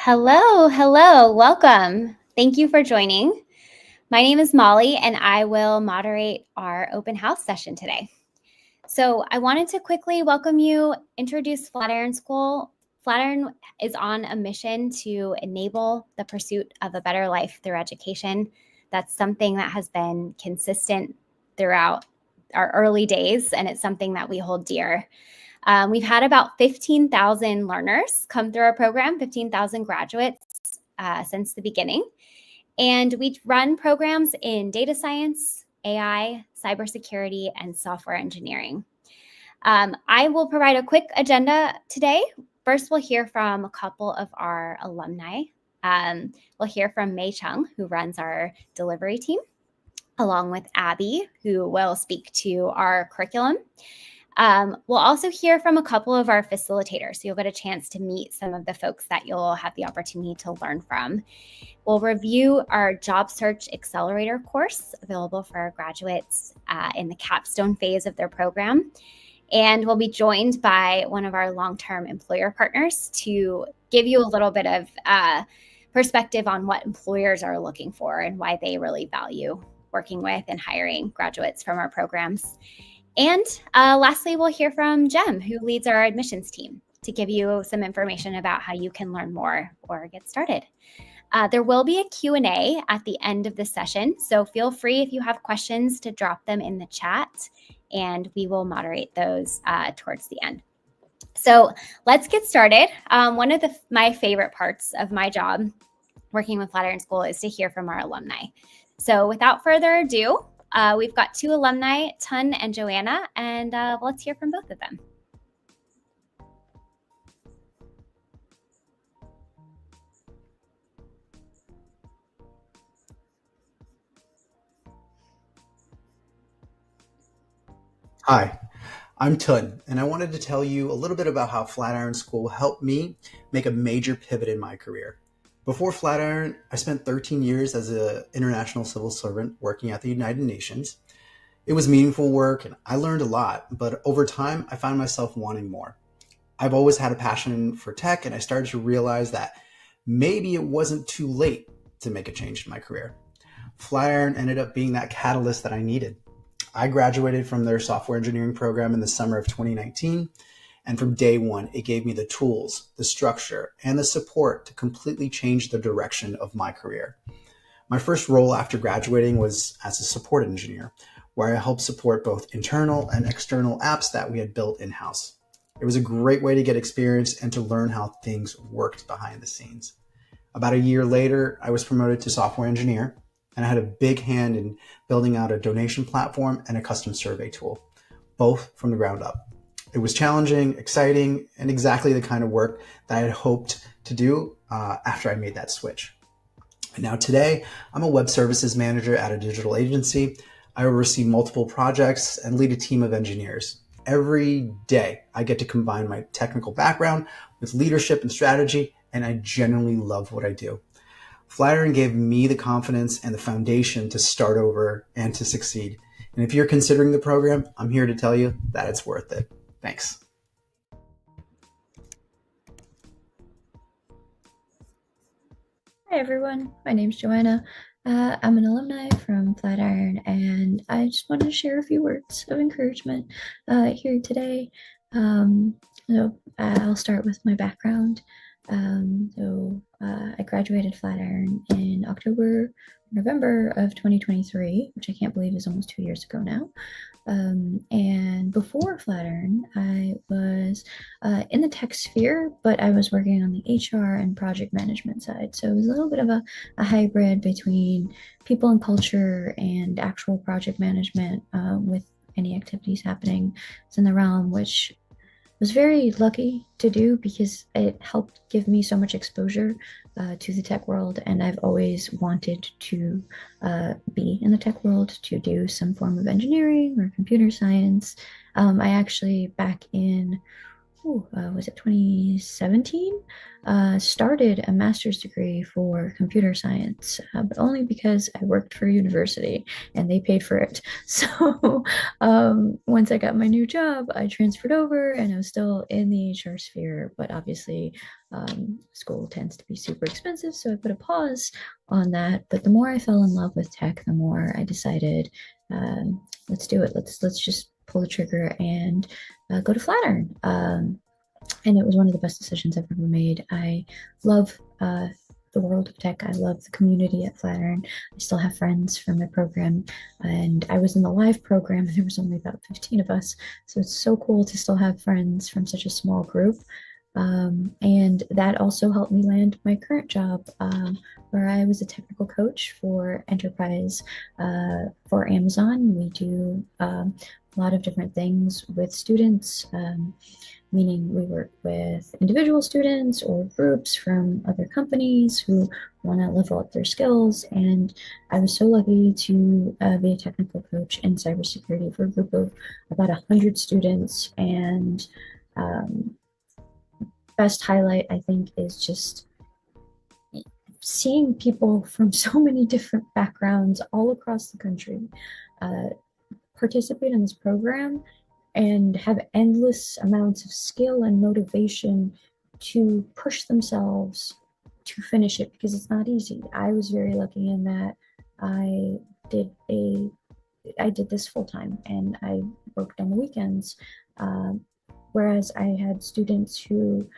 Hello, welcome. Thank you for joining. My name is Molly, and I will moderate our open house session today. So I wanted to quickly welcome you, introduce Flatiron School. Flatiron is on a mission to enable the pursuit of a better life through education. That's something that has been consistent throughout our early days, and it's something that we hold dear. We've had about 15,000 learners come through our program, 15,000 graduates since the beginning. And we run programs in data science, AI, cybersecurity, and software engineering. I will provide a quick agenda today. First, we'll hear from a couple of our alumni. We'll hear from Mei Chung, who runs our delivery team, along with Abby, who will speak to our curriculum. We'll also hear from a couple of our facilitators, so you'll get a chance to meet some of the folks that you'll have the opportunity to learn from. We'll review our Job Search Accelerator course available for our graduates in the capstone phase of their program. And we'll be joined by one of our long-term employer partners to give you a little bit of perspective on what employers are looking for and why they really value working with and hiring graduates from our programs. And lastly, we'll hear from Jem, who leads our admissions team, to give you some information about how you can learn more or get started. There will be a Q&A at the end of the session, so feel free if you have questions to drop them in the chat, and we will moderate those towards the end. So let's get started. One of my favorite parts of my job working with Flatiron School is to hear from our alumni. So without further ado, we've got two alumni, Tun and Joanna, and let's hear from both of them. Hi, I'm Tun, and I wanted to tell you a little bit about how Flatiron School helped me make a major pivot in my career. Before Flatiron, I spent 13 years as an international civil servant working at the United Nations. It was meaningful work, and I learned a lot, but over time, I found myself wanting more. I've always had a passion for tech, and I started to realize that maybe it wasn't too late to make a change in my career. Flatiron ended up being that catalyst that I needed. I graduated from their software engineering program in the summer of 2019, and from day one, it gave me the tools, the structure, and the support to completely change the direction of my career. My first role after graduating was as a support engineer, where I helped support both internal and external apps that we had built in-house. It was a great way to get experience and to learn how things worked behind the scenes. About a year later, I was promoted to software engineer, and I had a big hand in building out a donation platform and a custom survey tool, both from the ground up. It was challenging, exciting, and exactly the kind of work that I had hoped to do after I made that switch. And now today, I'm a web services manager at a digital agency. I oversee multiple projects and lead a team of engineers. Every day, I get to combine my technical background with leadership and strategy, and I genuinely love what I do. Flatiron gave me the confidence and the foundation to start over and to succeed. And if you're considering the program, I'm here to tell you that it's worth it. Thanks. Hi everyone, my name's Joanna. I'm an alumni from Flatiron, and I just wanted to share a few words of encouragement here today. I'll start with my background. I graduated Flatiron in November of 2023, which I can't believe is almost 2 years ago now. And before Flatiron, I was in the tech sphere, but I was working on the HR and project management side. So it was a little bit of a hybrid between people and culture and actual project management with any activities happening in the realm, which was very lucky to do because it helped give me so much exposure to the tech world, and I've always wanted to be in the tech world, to do some form of engineering or computer science. I actually, back in was it 2017? Started a master's degree for computer science, but only because I worked for a university and they paid for it. So once I got my new job, I transferred over and I was still in the HR sphere, but obviously school tends to be super expensive. So I put a pause on that. But the more I fell in love with tech, the more I decided, let's do it. Let's just pull the trigger and go to Flatiron. And it was one of the best decisions I've ever made. I love the world of tech. I love the community at Flatiron. I still have friends from the program, and I was in the live program, and there was only about 15 of us. So it's so cool to still have friends from such a small group. And that also helped me land my current job, where I was a technical coach for enterprise for Amazon. We do a lot of different things with students, meaning we work with individual students or groups from other companies who want to level up their skills. And I was so lucky to be a technical coach in cybersecurity for a group of about 100 students. And best highlight, I think, is just seeing people from so many different backgrounds all across the country participate in this program and have endless amounts of skill and motivation to push themselves to finish it, because it's not easy. I was very lucky in that I did this full time and I worked on the weekends, whereas I had students who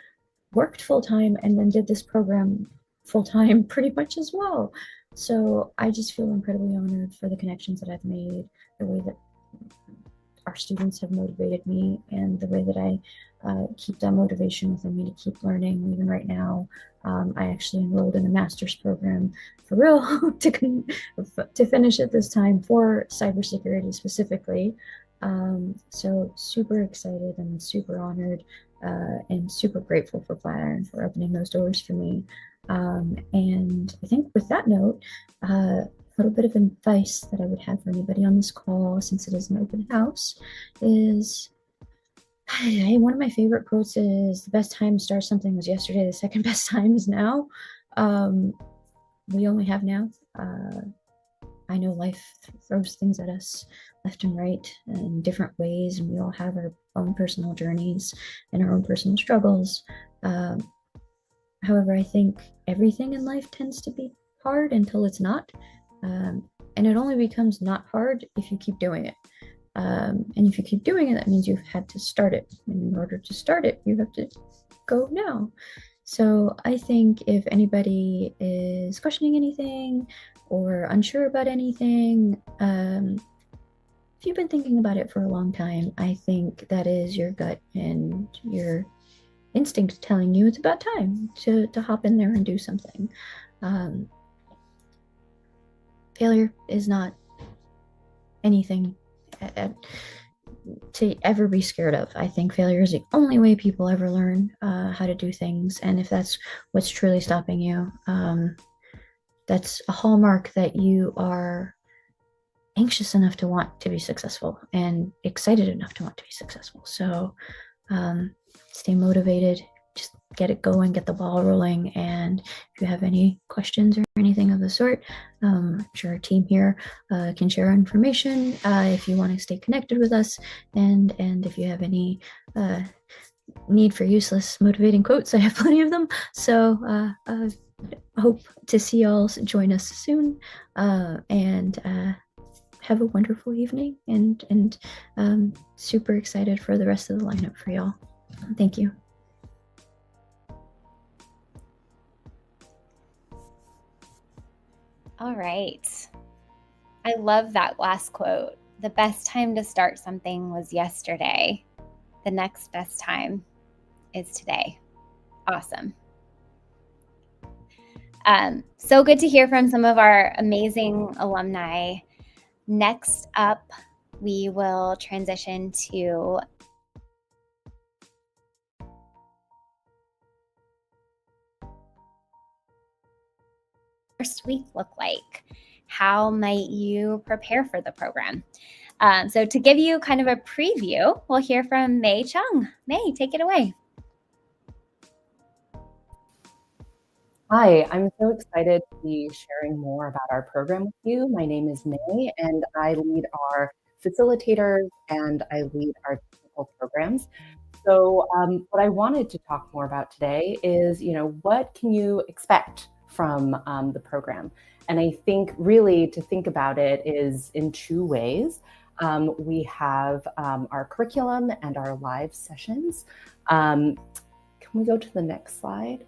worked full time and then did this program full time pretty much as well. So I just feel incredibly honored for the connections that I've made, the way that our students have motivated me, and the way that I keep that motivation within me to keep learning. Even right now, I actually enrolled in a master's program for real to finish it this time for cybersecurity specifically. So super excited and super honored and super grateful for Flatiron for opening those doors for me. And I think with that note, little bit of advice that I would have for anybody on this call, since it is an open house, is one of my favorite quotes is, the best time to start something was yesterday, the second best time is now. We only have now. I know life throws things at us left and right in different ways, and we all have our own personal journeys and our own personal struggles. However, I think everything in life tends to be hard until it's not. And it only becomes not hard if you keep doing it. And if you keep doing it, that means you've had to start it. And in order to start it, you have to go now. So I think if anybody is questioning anything or unsure about anything, if you've been thinking about it for a long time, I think that is your gut and your instinct telling you it's about time to hop in there and do something. Failure is not anything to ever be scared of. I think failure is the only way people ever learn how to do things. And if that's what's truly stopping you, that's a hallmark that you are anxious enough to want to be successful and excited enough to want to be successful. So stay motivated, just get it going, get the ball rolling. And if you have any questions or anything of the sort, I'm sure our team here can share information if you want to stay connected with us. And if you have any need for useless motivating quotes, I have plenty of them. So hope to see y'all join us soon, and have a wonderful evening, and super excited for the rest of the lineup for y'all. Thank you. All right. I love that last quote. The best time to start something was yesterday. The next best time is today. Awesome. So good to hear from some of our amazing alumni. Next up, we will transition to first week look like? how might you prepare for the program? So to give you kind of a preview, we'll hear from May Chung. May, take it away. Hi, I'm so excited to be sharing more about our program with you. My name is May, and I lead our facilitators and I lead our technical programs. So what I wanted to talk more about today is, what can you expect from the program? And I think really to think about it is in two ways. We have our curriculum and our live sessions. Can we go to the next slide?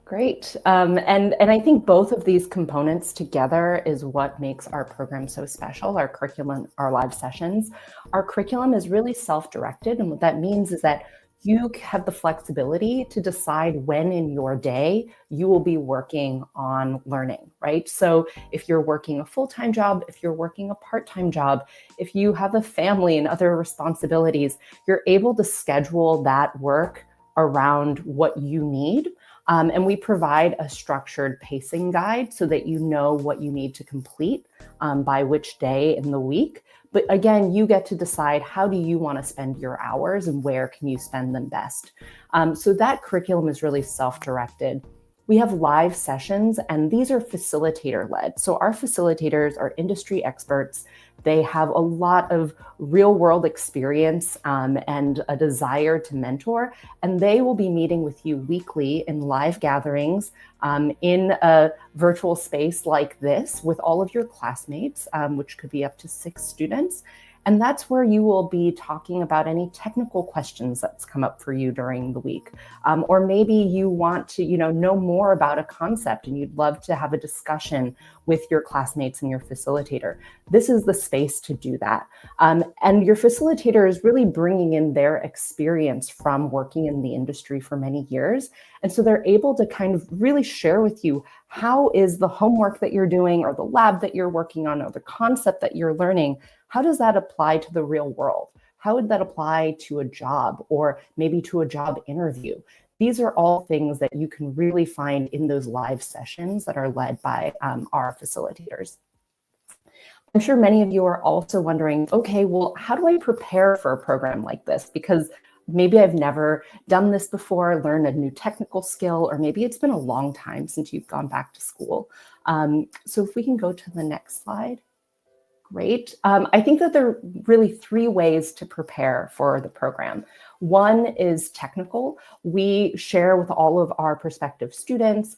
Great. And I think both of these components together is what makes our program so special, our curriculum, our live sessions. Our curriculum is really self-directed. And what that means is that you have the flexibility to decide when in your day you will be working on learning, right? So if you're working a full-time job, if you're working a part-time job, if you have a family and other responsibilities, you're able to schedule that work around what you need. And we provide a structured pacing guide so that you know what you need to complete by which day in the week. But again, you get to decide how do you want to spend your hours and where can you spend them best. So that curriculum is really self-directed. We have live sessions, and these are facilitator-led. So our facilitators are industry experts. They have a lot of real-world experience and a desire to mentor, and they will be meeting with you weekly in live gatherings in a virtual space like this with all of your classmates, which could be up to 6 students. And that's where you will be talking about any technical questions that's come up for you during the week. Or maybe you want to know more about a concept and you'd love to have a discussion with your classmates and your facilitator. This is the space to do that. And your facilitator is really bringing in their experience from working in the industry for many years. And so they're able to kind of really share with you how is the homework that you're doing or the lab that you're working on or the concept that you're learning, how does that apply to the real world? How would that apply to a job or maybe to a job interview? These are all things that you can really find in those live sessions that are led by our facilitators. I'm sure many of you are also wondering, okay, well, how do I prepare for a program like this? Because maybe I've never done this before, learned a new technical skill, or maybe it's been a long time since you've gone back to school. So if we can go to the next slide. Great. I think that there are really 3 ways to prepare for the program. One is technical. We share with all of our prospective students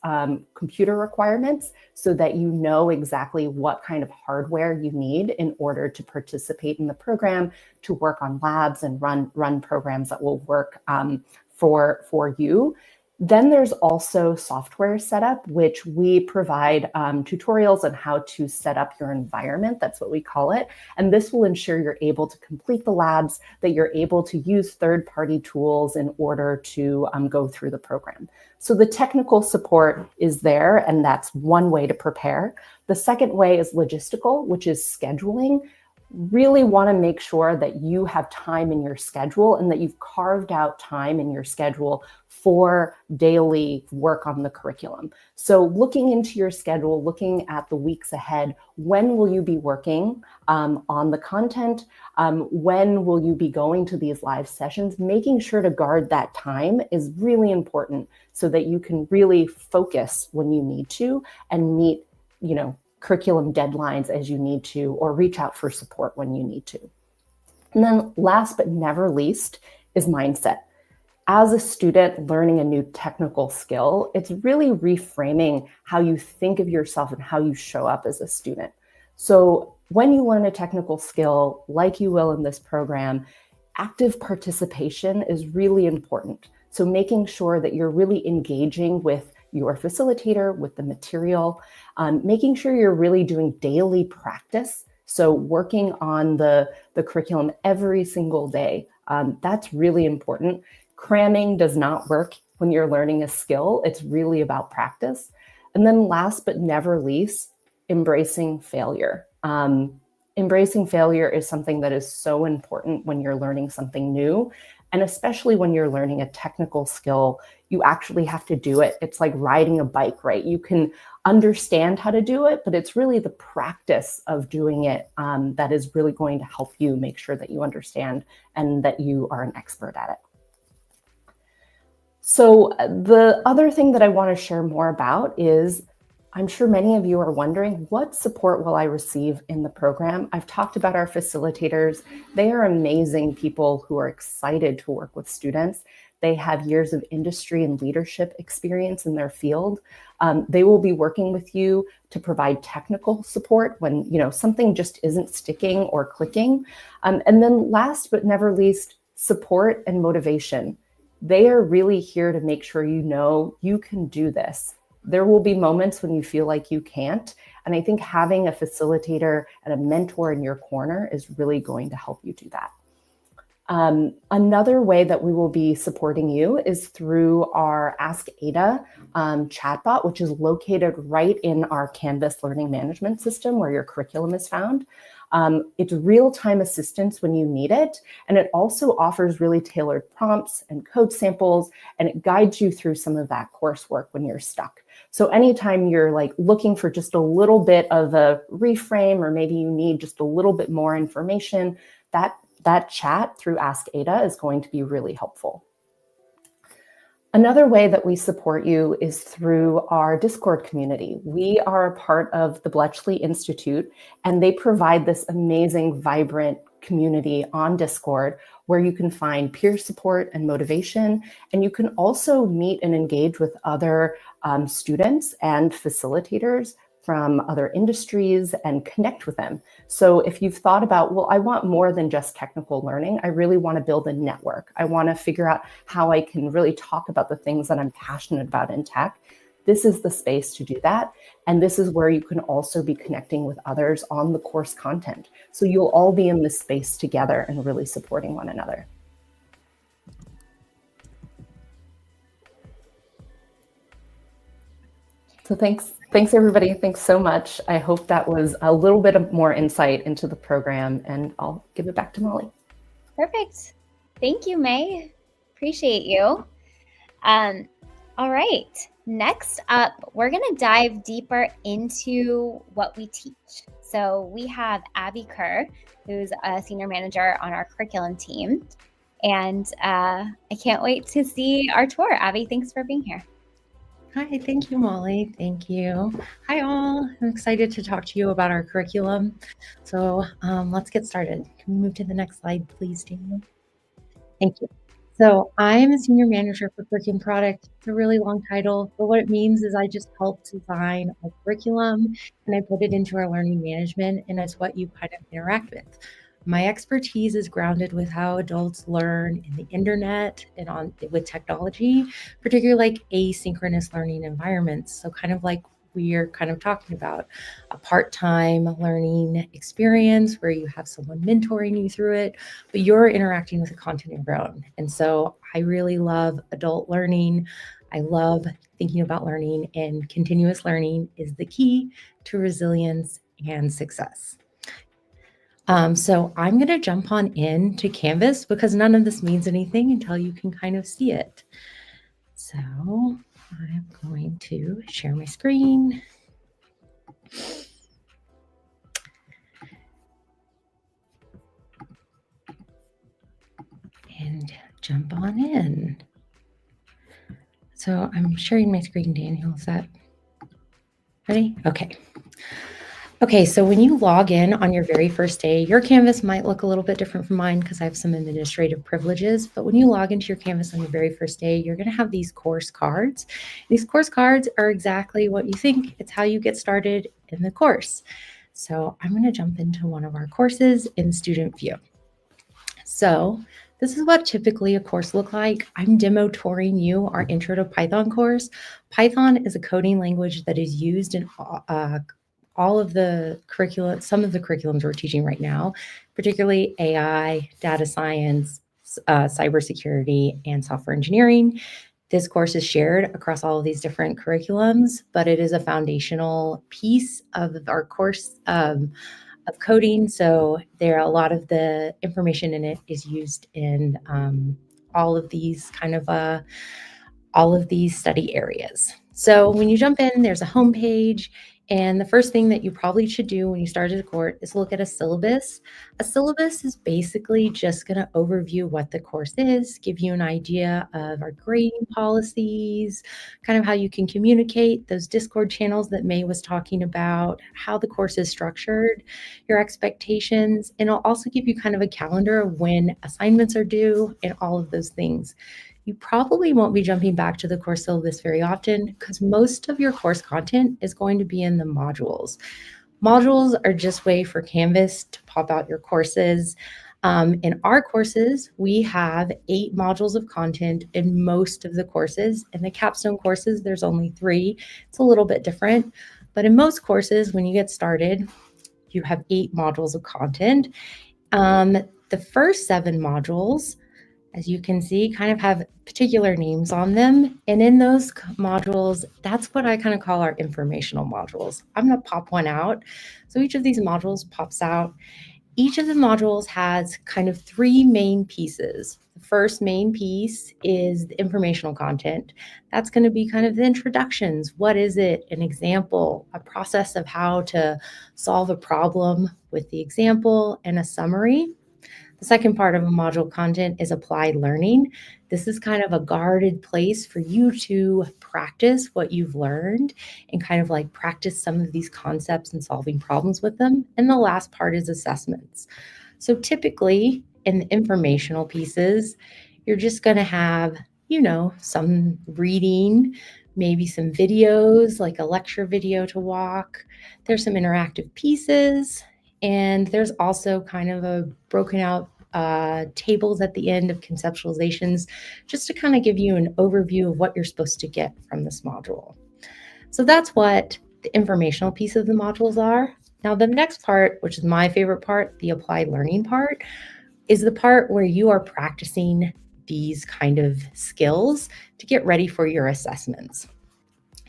computer requirements so that you know exactly what kind of hardware you need in order to participate in the program, to work on labs and run programs that will work for you. Then there's also software setup, which we provide tutorials on how to set up your environment. That's what we call it. And this will ensure you're able to complete the labs, that you're able to use third-party tools in order to go through the program. So the technical support is there, and that's one way to prepare. The second way is logistical, which is scheduling. Really want to make sure that you have time in your schedule and that you've carved out time in your schedule for daily work on the curriculum. So looking into your schedule, looking at the weeks ahead, when will you be working on the content? When will you be going to these live sessions? Making sure to guard that time is really important so that you can really focus when you need to and meet, curriculum deadlines as you need to, or reach out for support when you need to. And then last but never least is mindset. As a student learning a new technical skill, it's really reframing how you think of yourself and how you show up as a student. So when you learn a technical skill, like you will in this program, active participation is really important. So making sure that you're really engaging with your facilitator, with the material, making sure you're really doing daily practice. So working on the curriculum every single day, that's really important. Cramming does not work when you're learning a skill. It's really about practice. And then last but never least, embracing failure. Embracing failure is something that is so important when you're learning something new. And especially when you're learning a technical skill, you actually have to do it. It's like riding a bike, right? You can understand how to do it, but it's really the practice of doing it that is really going to help you make sure that you understand and that you are an expert at it. So the other thing that I want to share more about is, I'm sure many of you are wondering, what support will I receive in the program? I've talked about our facilitators. They are amazing people who are excited to work with students. They have years of industry and leadership experience in their field. They will be working with you to provide technical support when something just isn't sticking or clicking. And then last but never least, support and motivation. They are really here to make sure you know you can do this. There will be moments when you feel like you can't. And I think having a facilitator and a mentor in your corner is really going to help you do that. Another way that we will be supporting you is through our Ask Ada chatbot, which is located right in our Canvas learning management system where your curriculum is found. It's real-time assistance when you need it, and it also offers really tailored prompts and code samples, and it guides you through some of that coursework when you're stuck. So anytime you're like looking for just a little bit of a reframe, or maybe you need just a little bit more information, that chat through Ask Ada is going to be really helpful. Another way that we support you is through our Discord community. We are a part of the Bletchley Institute, and they provide this amazing, vibrant community on Discord where you can find peer support and motivation, and you can also meet and engage with other students and facilitators from other industries and connect with them. So if you've thought about, well, I want more than just technical learning, I really want to build a network. I want to figure out how I can really talk about the things that I'm passionate about in tech. This is the space to do that. And this is where you can also be connecting with others on the course content. So you'll all be in this space together and really supporting one another. So thanks everybody. Thanks so much. I hope that was a little bit of more insight into the program, and I'll give it back to Molly. Perfect. Thank you, May. Appreciate you. All right. Next up, we're going to dive deeper into what we teach. So we have Abby Kerr, who's a senior manager on our curriculum team. And I can't wait to see our tour. Abby, thanks for being here. Hi, thank you, Molly. Thank you. Hi, all. I'm excited to talk to you about our curriculum. So let's get started. Can we move to the next slide, please, Daniel? Thank you. So I am a senior manager for curriculum product. It's a really long title, but what it means is I just help design our curriculum and I put it into our learning management, and it's what you kind of interact with. My expertise is grounded with how adults learn in the internet and with technology, particularly like asynchronous learning environments. So kind of like we're kind of talking about a part-time learning experience where you have someone mentoring you through it, but you're interacting with the content of your own. And so I really love adult learning. I love thinking about learning, and continuous learning is the key to resilience and success. So I'm going to jump on into Canvas because none of this means anything until you can kind of see it. So I'm going to share my screen. And jump on in. So I'm sharing my screen, Daniel. Is that ready? Okay. Okay, so when you log in on your very first day, your Canvas might look a little bit different from mine because I have some administrative privileges, but when you log into your Canvas on your very first day, you're going to have these course cards. These course cards are exactly what you think. It's how you get started in the course. So I'm going to jump into one of our courses in Student View. So this is what typically a course looks like. I'm demo touring you our Intro to Python course. Python is a coding language that is used in all of the curriculum, some of the curriculums we're teaching right now, particularly AI, data science, cybersecurity, and software engineering. This course is shared across all of these different curriculums, but it is a foundational piece of our course of coding. So there, a lot of the information in it is used in all of these all of these study areas. So when you jump in, there's a home page, and the first thing that you probably should do when you start a course is look at a syllabus. A syllabus is basically just going to overview what the course is, give you an idea of our grading policies, kind of how you can communicate, those Discord channels that May was talking about, how the course is structured, your expectations, and it'll also give you kind of a calendar of when assignments are due and all of those things. You probably won't be jumping back to the course syllabus very often because most of your course content is going to be in the modules. Modules are just a way for Canvas to pop out your courses. In our courses, we have 8 modules of content in most of the courses. In the capstone courses, there's only 3. It's a little bit different. But in most courses, when you get started, you have 8 modules of content. The first 7 modules, as you can see, kind of have particular names on them. And in those modules, that's what I kind of call our informational modules. I'm going to pop one out. So each of these modules pops out. Each of the modules has kind of 3 main pieces. The first main piece is the informational content. That's going to be kind of the introductions. What is it? An example, a process of how to solve a problem with the example, and a summary. The second part of a module content is applied learning. This is kind of a guarded place for you to practice what you've learned and kind of like practice some of these concepts and solving problems with them. And the last part is assessments. So typically in the informational pieces, you're just going to have, some reading, maybe some videos, like a lecture video to walk. There's some interactive pieces. And there's also kind of a broken out tables at the end of conceptualizations, just to kind of give you an overview of what you're supposed to get from this module. So that's what the informational piece of the modules are. Now, the next part, which is my favorite part, the applied learning part, is the part where you are practicing these kind of skills to get ready for your assessments.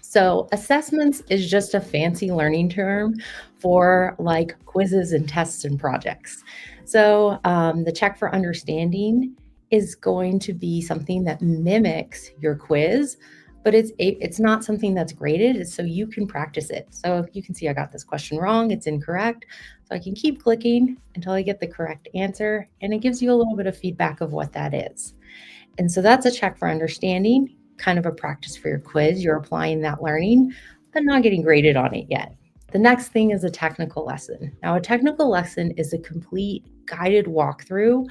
So assessments is just a fancy learning term for like quizzes and tests and projects. So the check for understanding is going to be something that mimics your quiz, but it's not something that's graded. It's so you can practice it. So you can see I got this question wrong, it's incorrect. So I can keep clicking until I get the correct answer, and it gives you a little bit of feedback of what that is. And so that's a check for understanding, kind of a practice for your quiz. You're applying that learning, but not getting graded on it yet. The next thing is a technical lesson. Now, a technical lesson is a complete guided walkthrough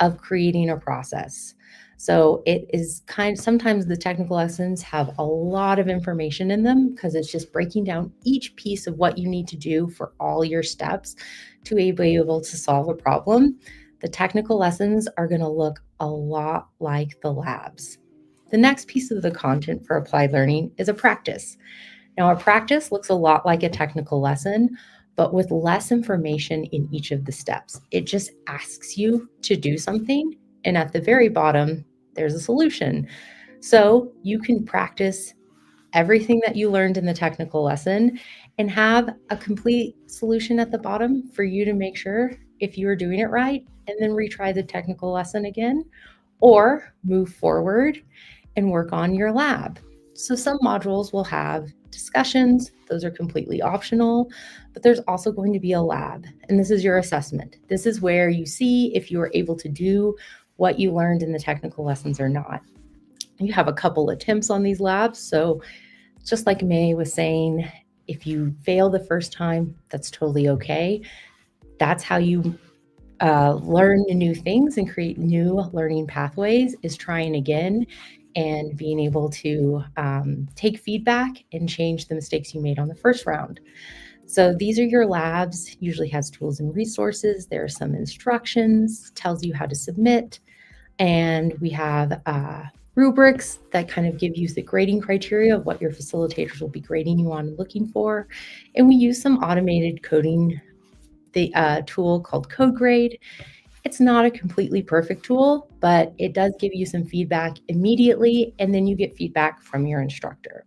of creating a process. So it is sometimes the technical lessons have a lot of information in them because it's just breaking down each piece of what you need to do for all your steps to be able to solve a problem. The technical lessons are going to look a lot like the labs. The next piece of the content for applied learning is a practice. Now, a practice looks a lot like a technical lesson, but with less information in each of the steps. It just asks you to do something, and at the very bottom, there's a solution. So you can practice everything that you learned in the technical lesson and have a complete solution at the bottom for you to make sure if you are doing it right, and then retry the technical lesson again, or move forward and work on your lab. So some modules will have discussions. Those are completely optional, but there's also going to be a lab, and this is your assessment. This is where you see if you are able to do what you learned in the technical lessons or not. You have a couple attempts on these labs. So just like May was saying, if you fail the first time, that's totally okay. That's how you learn new things and create new learning pathways, is trying again and being able to take feedback and change the mistakes you made on the first round. So these are your labs, usually has tools and resources. There are some instructions, tells you how to submit. And we have rubrics that kind of give you the grading criteria of what your facilitators will be grading you on and looking for. And we use some automated coding tool called CodeGrade. It's not a completely perfect tool, but it does give you some feedback immediately, and then you get feedback from your instructor.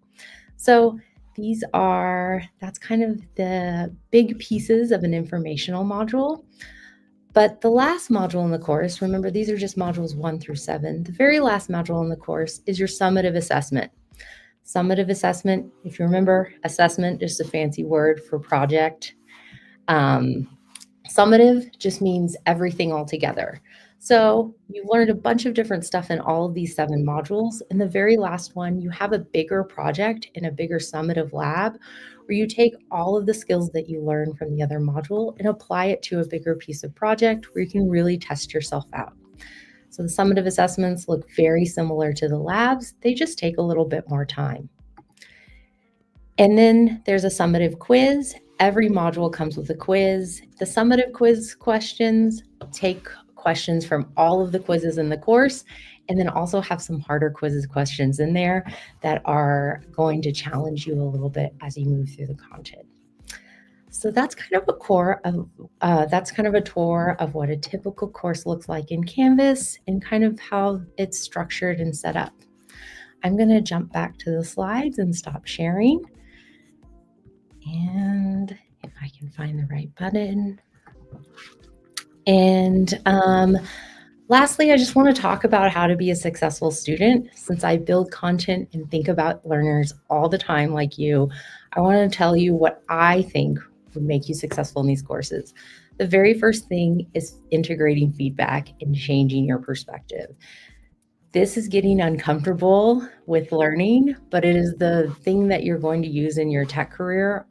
So that's kind of the big pieces of an informational module. But the last module in the course, remember these are just modules 1 through 7, the very last module in the course is your summative assessment. Summative assessment, if you remember, assessment is a fancy word for project. Summative just means everything all together. So you've learned a bunch of different stuff in all of these 7 modules. In the very last one, you have a bigger project in a bigger summative lab where you take all of the skills that you learn from the other module and apply it to a bigger piece of project where you can really test yourself out. So the summative assessments look very similar to the labs. They just take a little bit more time. And then there's a summative quiz. Every module comes with a quiz. The summative quiz questions take questions from all of the quizzes in the course, and then also have some harder quizzes questions in there that are going to challenge you a little bit as you move through the content. So that's kind of a tour of what a typical course looks like in Canvas and kind of how it's structured and set up. I'm going to jump back to the slides and stop sharing. And if I can find the right button. And lastly, I just want to talk about how to be a successful student. Since I build content and think about learners all the time like you, I want to tell you what I think would make you successful in these courses. The very first thing is integrating feedback and changing your perspective. This is getting uncomfortable with learning, but it is the thing that you're going to use in your tech career,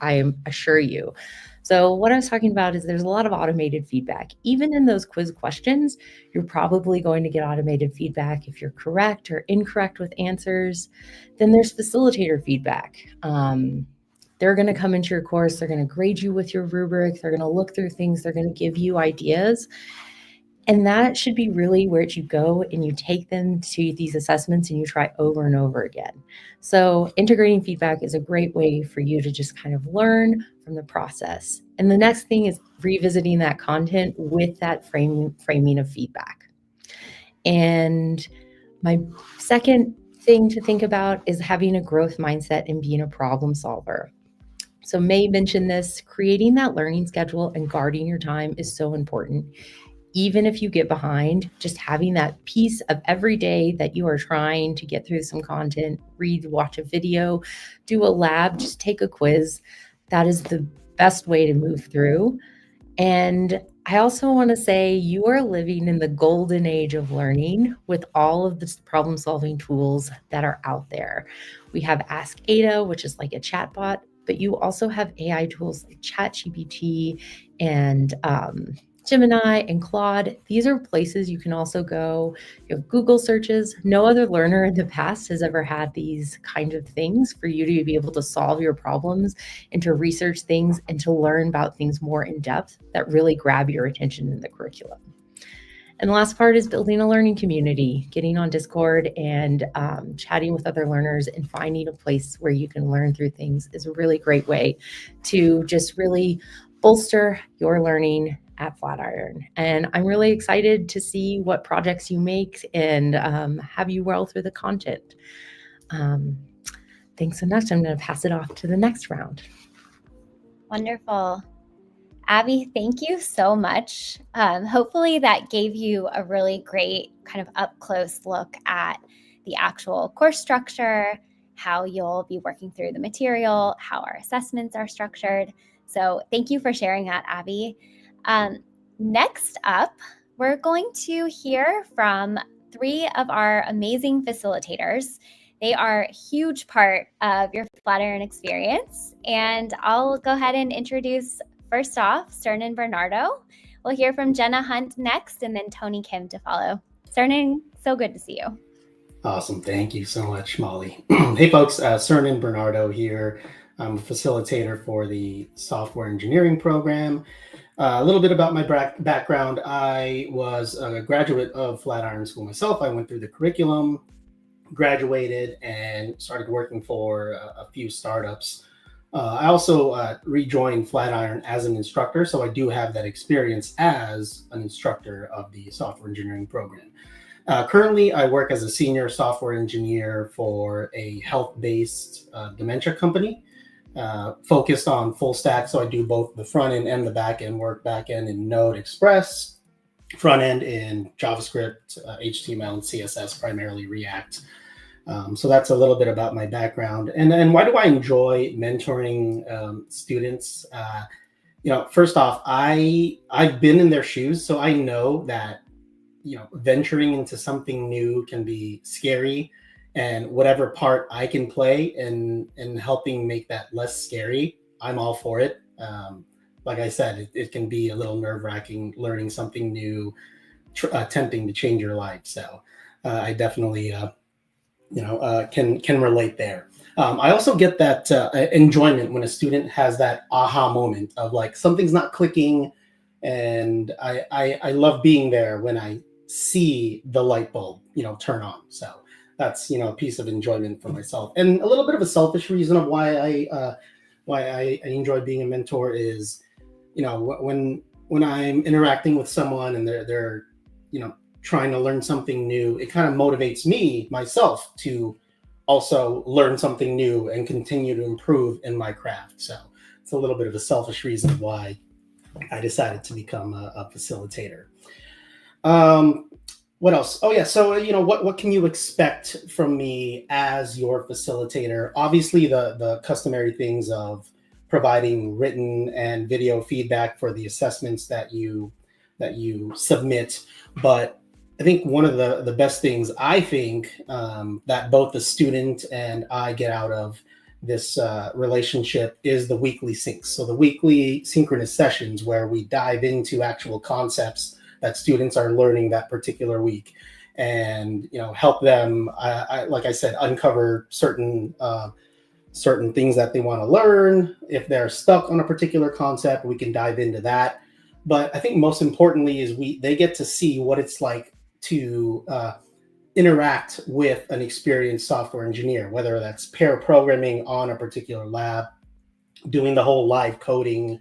I assure you. So what I was talking about is there's a lot of automated feedback. Even in those quiz questions, you're probably going to get automated feedback if you're correct or incorrect with answers. Then there's facilitator feedback. They're going to come into your course. They're going to grade you with your rubric. They're going to look through things. They're going to give you ideas. And that should be really where you go and you take them to these assessments and you try over and over again. So integrating feedback is a great way for you to just kind of learn from the process. And the next thing is revisiting that content with that framing of feedback. And my second thing to think about is having a growth mindset and being a problem solver. So May mentioned this, creating that learning schedule and guarding your time is so important. Even if you get behind, just having that piece of every day that you are trying to get through some content, read, watch a video, do a lab, just take a quiz. That is the best way to move through. And I also want to say you are living in the golden age of learning with all of the problem solving tools that are out there. We have Ask Ada, which is like a chatbot, but you also have AI tools like ChatGPT and Gemini and Claude. These are places you can also go. You have Google searches. No other learner in the past has ever had these kind of things for you to be able to solve your problems and to research things and to learn about things more in depth that really grab your attention in the curriculum. And the last part is building a learning community, getting on Discord and chatting with other learners and finding a place where you can learn through things is a really great way to just really bolster your learning at Flatiron. And I'm really excited to see what projects you make and have you roll through the content. Thanks so much. I'm going to pass it off to the next round. Wonderful. Abby, thank you so much. Hopefully that gave you a really great kind of up close look at the actual course structure, how you'll be working through the material, how our assessments are structured. So thank you for sharing that, Abby. Next up, we're going to hear from 3 of our amazing facilitators. They are a huge part of your Flatiron experience. And I'll go ahead and introduce, first off, Cernan Bernardo. We'll hear from Jenna Hunt next, and then Tony Kim to follow. Cernan, so good to see you. Awesome. Thank you so much, Molly. Hey, folks. Cernan Bernardo here. I'm a facilitator for the software engineering program. A little bit about my background. I was a graduate of Flatiron School myself. I went through the curriculum, graduated, and started working for a few startups. I also rejoined Flatiron as an instructor, so I do have that experience as an instructor of the software engineering program. Currently, I work as a senior software engineer for a health-based dementia company. focused on full stack. So I do both the front end and the back end work, back end in Node Express, front end in JavaScript, HTML, and CSS, primarily React. So that's a little bit about my background. And then why do I enjoy mentoring students? First off, I've been in their shoes, so I know that, venturing into something new can be scary, and whatever part I can play in helping make that less scary, I'm all for it. Like I said, it can be a little nerve-wracking learning something new, attempting to change your life. So I definitely, can relate there. I also get that enjoyment when a student has that aha moment of like something's not clicking, and I love being there when I see the light bulb, turn on. So that's a piece of enjoyment for myself, and a little bit of a selfish reason of why I enjoy being a mentor is, when I'm interacting with someone and they're trying to learn something new, it kind of motivates me myself to also learn something new and continue to improve in my craft. So it's a little bit of a selfish reason why I decided to become a facilitator. What else? Oh yeah. So, what can you expect from me as your facilitator? Obviously the customary things of providing written and video feedback for the assessments that you submit. But I think one of the best things I think that both the student and I get out of this relationship is the weekly syncs. So the weekly synchronous sessions where we dive into actual concepts that students are learning that particular week, and help them, like I said, uncover certain things that they want to learn. If they're stuck on a particular concept, we can dive into that. But I think most importantly is they get to see what it's like to interact with an experienced software engineer, whether that's pair programming on a particular lab, doing the whole live coding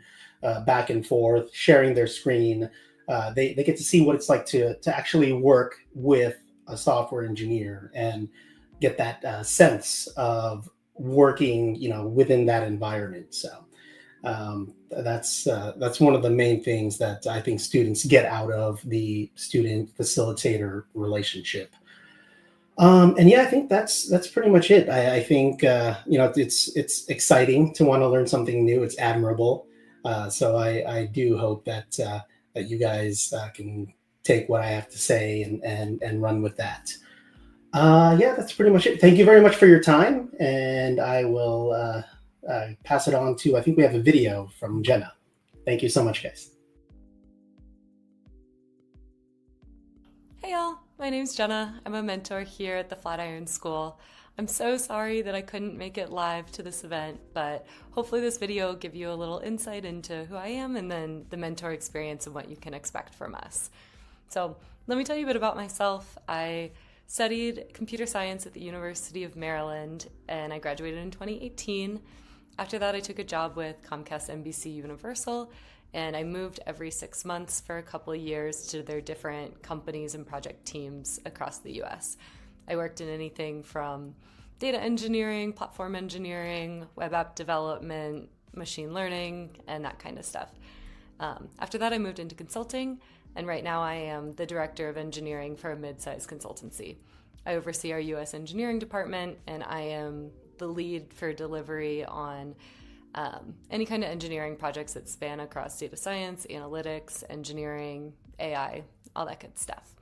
back and forth, sharing their screen. They get to see what it's like to actually work with a software engineer and get that sense of working, within that environment. So that's one of the main things that I think students get out of the student facilitator relationship. And yeah, I think that's pretty much it. I think it's exciting to want to learn something new. It's admirable. So I do hope that you guys can take what I have to say and run with that. Yeah, that's pretty much it. Thank you very much for your time, and I will pass it on to, I think we have a video from Jenna. Thank you so much, guys. Hey y'all, my name's Jenna. I'm a mentor here at the Flatiron School. I'm so sorry that I couldn't make it live to this event, but hopefully this video will give you a little insight into who I am and then the mentor experience and what you can expect from us. So let me tell you a bit about myself. I studied computer science at the University of Maryland, and I graduated in 2018. After that, I took a job with Comcast NBC Universal, and I moved every 6 months for a couple of years to their different companies and project teams across the US. I worked in anything from data engineering, platform engineering, web app development, machine learning, and that kind of stuff. After that, I moved into consulting, and right now I am the director of engineering for a mid-sized consultancy. I oversee our US engineering department, and I am the lead for delivery on any kind of engineering projects that span across data science, analytics, engineering, AI, all that good stuff.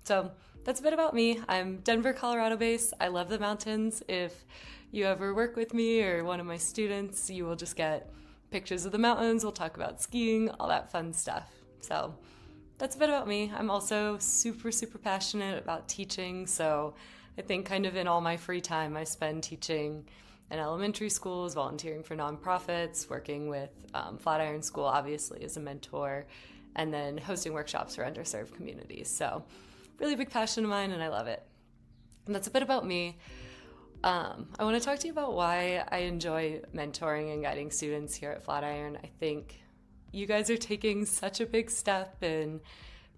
So that's a bit about me. I'm Denver, Colorado based. I love the mountains. If you ever work with me or one of my students, you will just get pictures of the mountains. We'll talk about skiing, all that fun stuff. So that's a bit about me. I'm also super, super passionate about teaching. So I think kind of in all my free time, I spend teaching in elementary schools, volunteering for nonprofits, working with Flatiron School, obviously, as a mentor, and then hosting workshops for underserved communities. So really big passion of mine, and I love it. And that's a bit about me. I want to talk to you about why I enjoy mentoring and guiding students here at Flatiron. I think you guys are taking such a big step in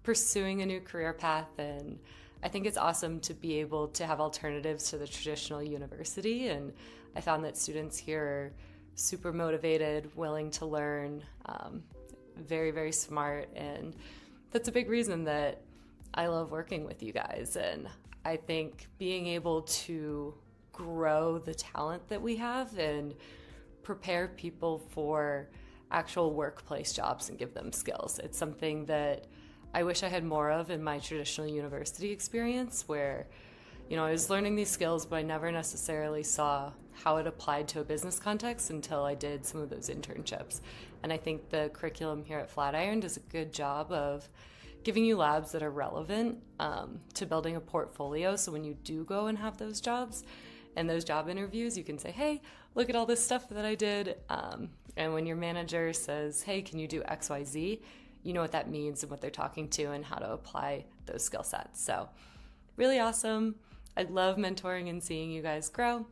pursuing a new career path, and I think it's awesome to be able to have alternatives to the traditional university. And I found that students here are super motivated, willing to learn, very, very smart. And that's a big reason that I love working with you guys. And I think being able to grow the talent that we have and prepare people for actual workplace jobs and give them skills. It's something that I wish I had more of in my traditional university experience, where, I was learning these skills, but I never necessarily saw how it applied to a business context until I did some of those internships. And I think the curriculum here at Flatiron does a good job of giving you labs that are relevant to building a portfolio. So when you do go and have those jobs and those job interviews, you can say, hey, look at all this stuff that I did. And when your manager says, hey, can you do X, Y, Z? You know what that means and what they're talking to and how to apply those skill sets. So really awesome. I love mentoring and seeing you guys grow.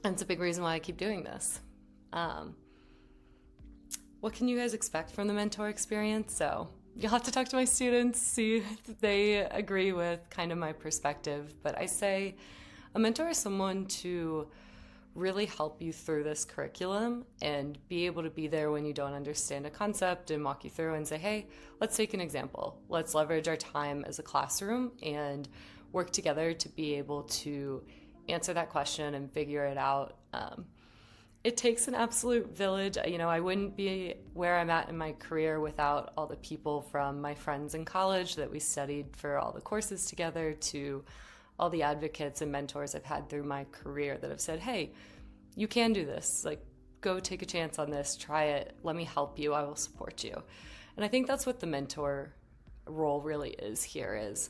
And it's a big reason why I keep doing this. What can you guys expect from the mentor experience? So you'll have to talk to my students, see if they agree with kind of my perspective. But I say a mentor is someone to really help you through this curriculum and be able to be there when you don't understand a concept and walk you through and say, hey, let's take an example. Let's leverage our time as a classroom and work together to be able to answer that question and figure it out. It takes an absolute village. I wouldn't be where I'm at in my career without all the people from my friends in college that we studied for all the courses together, to all the advocates and mentors I've had through my career that have said, hey, you can do this. Like, go take a chance on this, try it, let me help you, I will support you. And I think that's what the mentor role really is here, is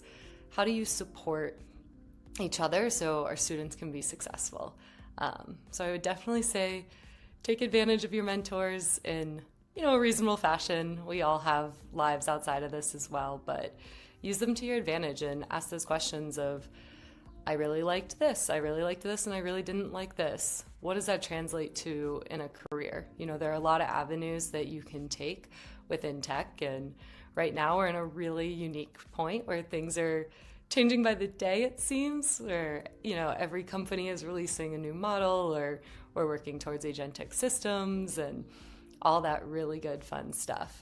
how do you support each other so our students can be successful? So I would definitely say take advantage of your mentors in, a reasonable fashion. We all have lives outside of this as well, but use them to your advantage and ask those questions of, I really liked this, and I really didn't like this. What does that translate to in a career? There are a lot of avenues that you can take within tech, and right now we're in a really unique point where things are changing by the day, it seems, where, every company is releasing a new model, or we're working towards agentic systems and all that really good fun stuff,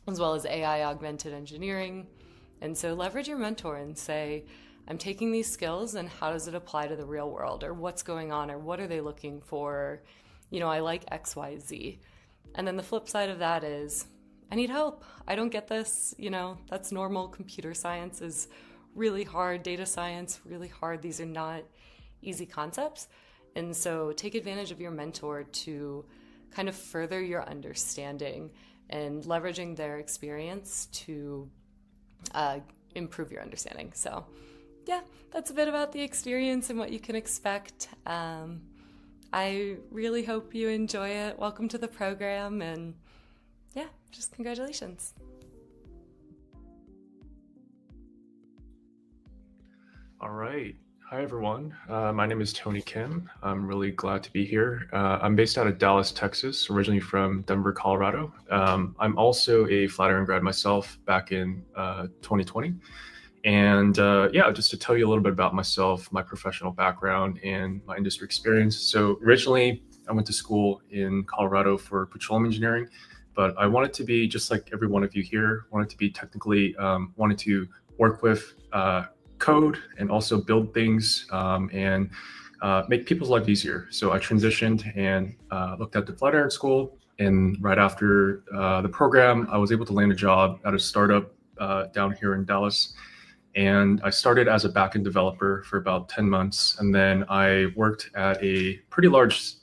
as well as AI augmented engineering. And so leverage your mentor and say, I'm taking these skills and how does it apply to the real world, or what's going on, or what are they looking for? I like X, Y, Z. And then the flip side of that is, I need help. I don't get this. That's normal. Computer science is really hard. Data science, really hard. These are not easy concepts. And so take advantage of your mentor to kind of further your understanding and leveraging their experience to improve your understanding. So yeah, that's a bit about the experience and what you can expect. I really hope you enjoy it. Welcome to the program, and yeah, just congratulations. All right. Hi, everyone. My name is Tony Kim. I'm really glad to be here. I'm based out of Dallas, Texas, originally from Denver, Colorado. I'm also a Flatiron grad myself back in 2020. And just to tell you a little bit about myself, my professional background, and my industry experience. So originally, I went to school in Colorado for petroleum engineering, but I wanted to be just like every one of you here, wanted to be technically, wanted to work with code and also build things and make people's life easier. So I transitioned and looked at the Flatiron School. And right after the program, I was able to land a job at a startup down here in Dallas. And I started as a backend developer for about 10 months. And then I worked at a pretty large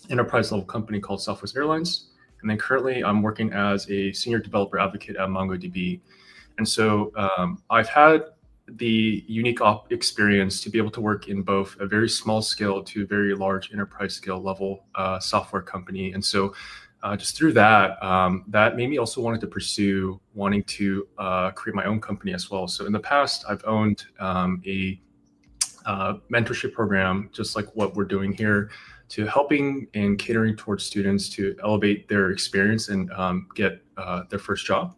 enterprise level company called Southwest Airlines. And then currently I'm working as a senior developer advocate at MongoDB. And so I've had the unique experience to be able to work in both a very small scale to very large enterprise scale level software company. And so just through that, that made me also wanted to pursue wanting to create my own company as well. So in the past, I've owned a mentorship program, just like what we're doing here, to helping and catering towards students to elevate their experience and get their first job.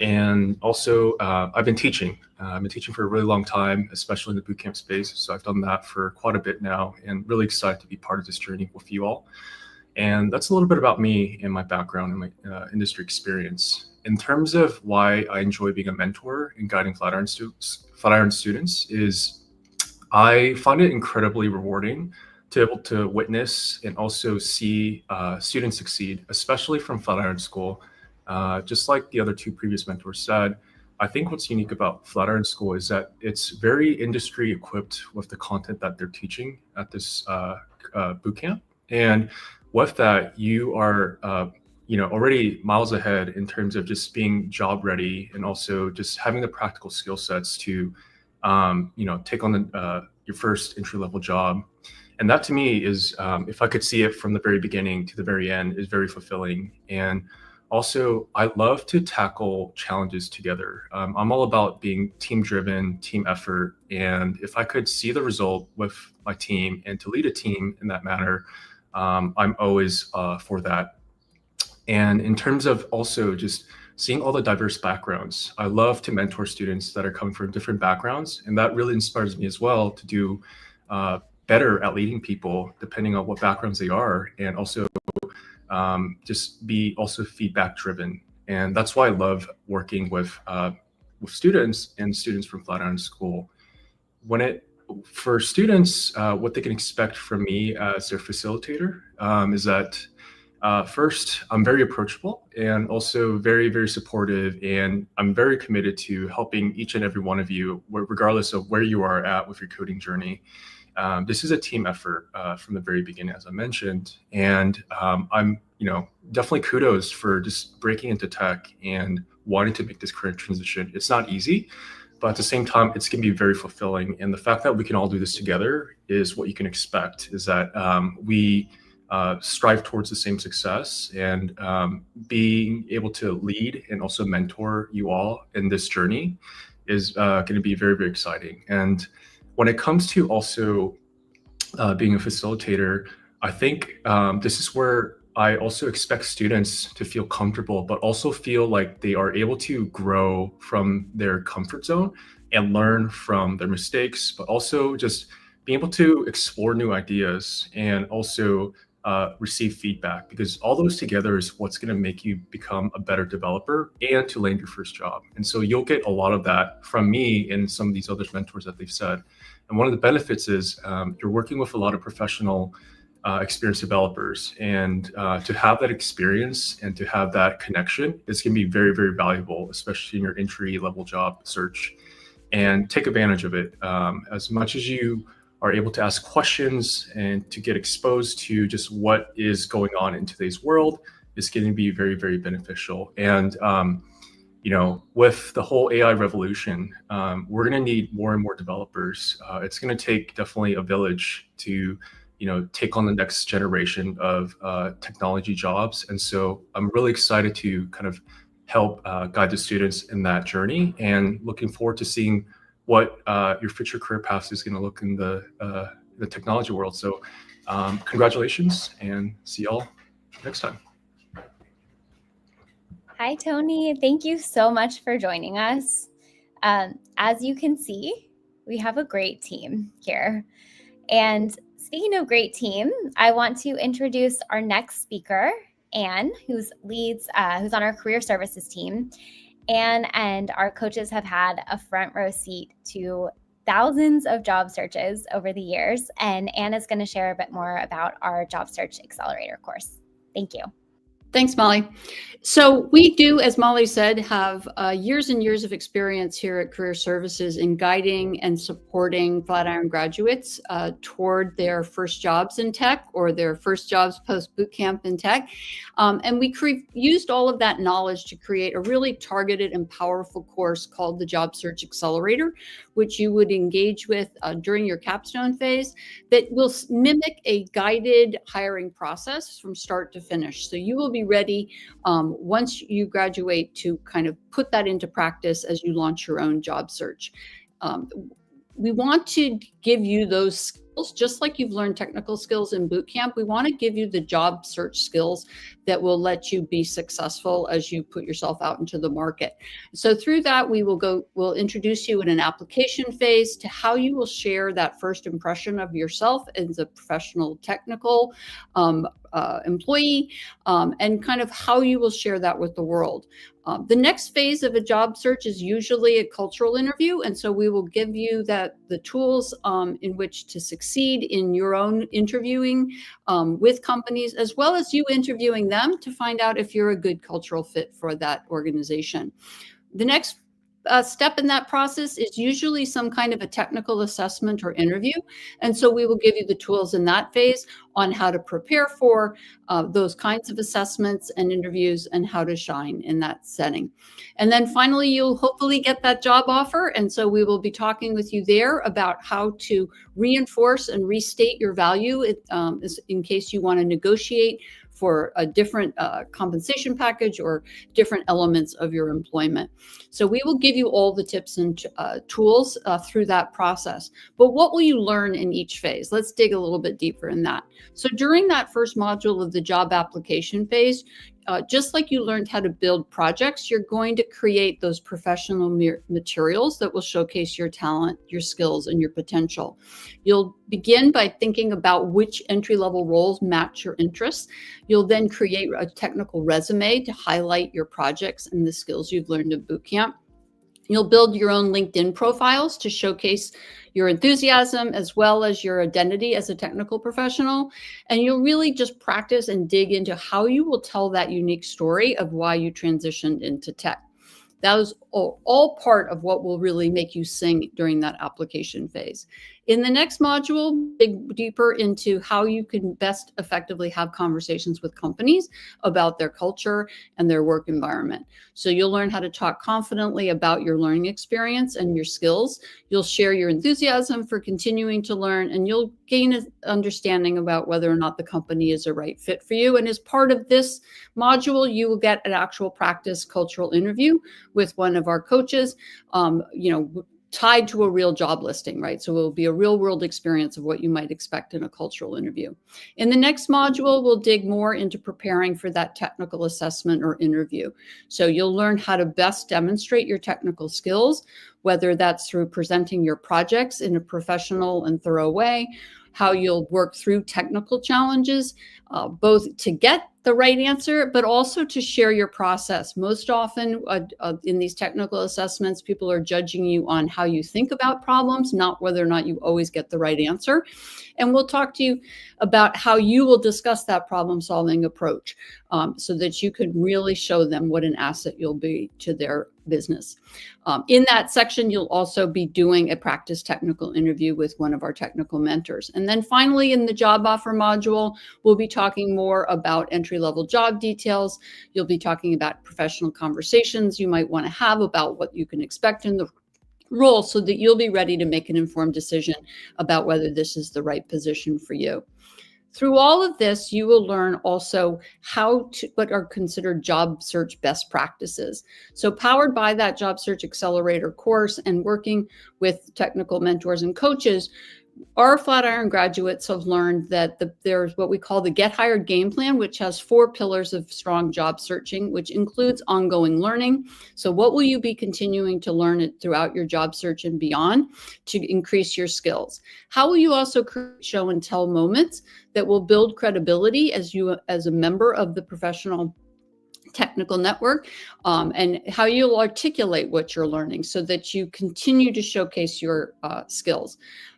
And also, I've been teaching. I've been teaching for a really long time, especially in the bootcamp space. So I've done that for quite a bit now, and really excited to be part of this journey with you all. And that's a little bit about me and my background and my industry experience. In terms of why I enjoy being a mentor and guiding Flatiron students is I find it incredibly rewarding to be able to witness and also see students succeed, especially from Flatiron School. Just like the other two previous mentors said, I think what's unique about Flatiron School is that it's very industry equipped with the content that they're teaching at this bootcamp. And with that, you are already miles ahead in terms of just being job ready and also just having the practical skill sets to take on your first entry level job. And that to me is, if I could see it from the very beginning to the very end, is very fulfilling. And also, I love to tackle challenges together. I'm all about being team driven, team effort. And if I could see the result with my team and to lead a team in that manner, I'm always for that. And in terms of also just seeing all the diverse backgrounds, I love to mentor students that are coming from different backgrounds. And that really inspires me as well to do better at leading people depending on what backgrounds they are, and also just be also feedback driven. And that's why I love working with students and students from Flatiron School. For students, what they can expect from me as their facilitator is that first, I'm very approachable and also very, very supportive. And I'm very committed to helping each and every one of you, regardless of where you are at with your coding journey. This is a team effort from the very beginning, as I mentioned. And I'm, definitely kudos for just breaking into tech and wanting to make this career transition. It's not easy, but at the same time, it's going to be very fulfilling. And the fact that we can all do this together is what you can expect, is that we strive towards the same success, and being able to lead and also mentor you all in this journey is going to be very, very exciting. And when it comes to also being a facilitator, I think this is where I also expect students to feel comfortable, but also feel like they are able to grow from their comfort zone and learn from their mistakes, but also just being able to explore new ideas and also receive feedback, because all those together is what's going to make you become a better developer and to land your first job. And so you'll get a lot of that from me and some of these other mentors that they've said. And one of the benefits is you're working with a lot of professional experienced developers, and to have that experience and to have that connection is going to be very, very valuable, especially in your entry level job search. And take advantage of it as much as you are able to ask questions and to get exposed to just what is going on in today's world is going to be very, very beneficial. And with the whole AI revolution, we're going to need more and more developers. It's going to take definitely a village to take on the next generation of technology jobs. And so I'm really excited to kind of help guide the students in that journey, and looking forward to seeing what your future career path is going to look in the technology world. So congratulations, and see y'all next time. Hi, Tony. Thank you so much for joining us. As you can see, we have a great team here. And speaking of great team, I want to introduce our next speaker, Anne, who's on our career services team. Anne and our coaches have had a front row seat to thousands of job searches over the years. And Anne is going to share a bit more about our job search accelerator course. Thank you. Thanks, Molly. So we do, as Molly said, have years and years of experience here at Career Services in guiding and supporting Flatiron graduates toward their first jobs in tech, or their first jobs post bootcamp in tech. And we used all of that knowledge to create a really targeted and powerful course called the Job Search Accelerator, which you would engage with during your capstone phase, that will mimic a guided hiring process from start to finish. So you will be ready once you graduate to kind of put that into practice as you launch your own job search. We want to give you those skills, just like you've learned technical skills in boot camp. We want to give you the job search skills that will let you be successful as you put yourself out into the market. So through that, we'll introduce you in an application phase to how you will share that first impression of yourself as a professional technical employee, and kind of how you will share that with the world. The next phase of a job search is usually a cultural interview. And so we will give you the tools in which to succeed in your own interviewing with companies, as well as you interviewing them to find out if you're a good cultural fit for that organization. The next step in that process is usually some kind of a technical assessment or interview. And so we will give you the tools in that phase on how to prepare for those kinds of assessments and interviews and how to shine in that setting. And then finally, you'll hopefully get that job offer. And so we will be talking with you there about how to reinforce and restate your value in case you want to negotiate for a different compensation package or different elements of your employment. So we will give you all the tips and tools through that process. But what will you learn in each phase? Let's dig a little bit deeper in that. So during that first module of the job application phase, just like you learned how to build projects, you're going to create those professional materials that will showcase your talent, your skills, and your potential. You'll begin by thinking about which entry-level roles match your interests. You'll then create a technical resume to highlight your projects and the skills you've learned at bootcamp. You'll build your own LinkedIn profiles to showcase your enthusiasm as well as your identity as a technical professional. And you'll really just practice and dig into how you will tell that unique story of why you transitioned into tech. That was all part of what will really make you sing during that application phase. In the next module, dig deeper into how you can best effectively have conversations with companies about their culture and their work environment. So you'll learn how to talk confidently about your learning experience and your skills. You'll share your enthusiasm for continuing to learn, and you'll gain an understanding about whether or not the company is a right fit for you. And as part of this module, you will get an actual practice cultural interview with one of our coaches, tied to a real job listing, right? So it will be a real world experience of what you might expect in a cultural interview. In the next module, we'll dig more into preparing for that technical assessment or interview. So you'll learn how to best demonstrate your technical skills, whether that's through presenting your projects in a professional and thorough way, how you'll work through technical challenges, both to get the right answer, but also to share your process. Most often in these technical assessments, people are judging you on how you think about problems, not whether or not you always get the right answer. And we'll talk to you about how you will discuss that problem solving approach so that you can really show them what an asset you'll be to their business. In that section, you'll also be doing a practice technical interview with one of our technical mentors. And then finally, in the job offer module, we'll be talking more about entry-level job details. You'll be talking about professional conversations you might want to have about what you can expect in the role so that you'll be ready to make an informed decision about whether this is the right position for you. Through all of this, you will learn also what are considered job search best practices. So powered by that job search accelerator course and working with technical mentors and coaches, our Flatiron graduates have learned that there's what we call the Get Hired game plan, which has 4 pillars of strong job searching, which includes ongoing learning. So what will you be continuing to learn throughout your job search and beyond to increase your skills? How will you also create show and tell moments that will build credibility as a member of the professional technical network, and how you'll articulate what you're learning so that you continue to showcase your skills.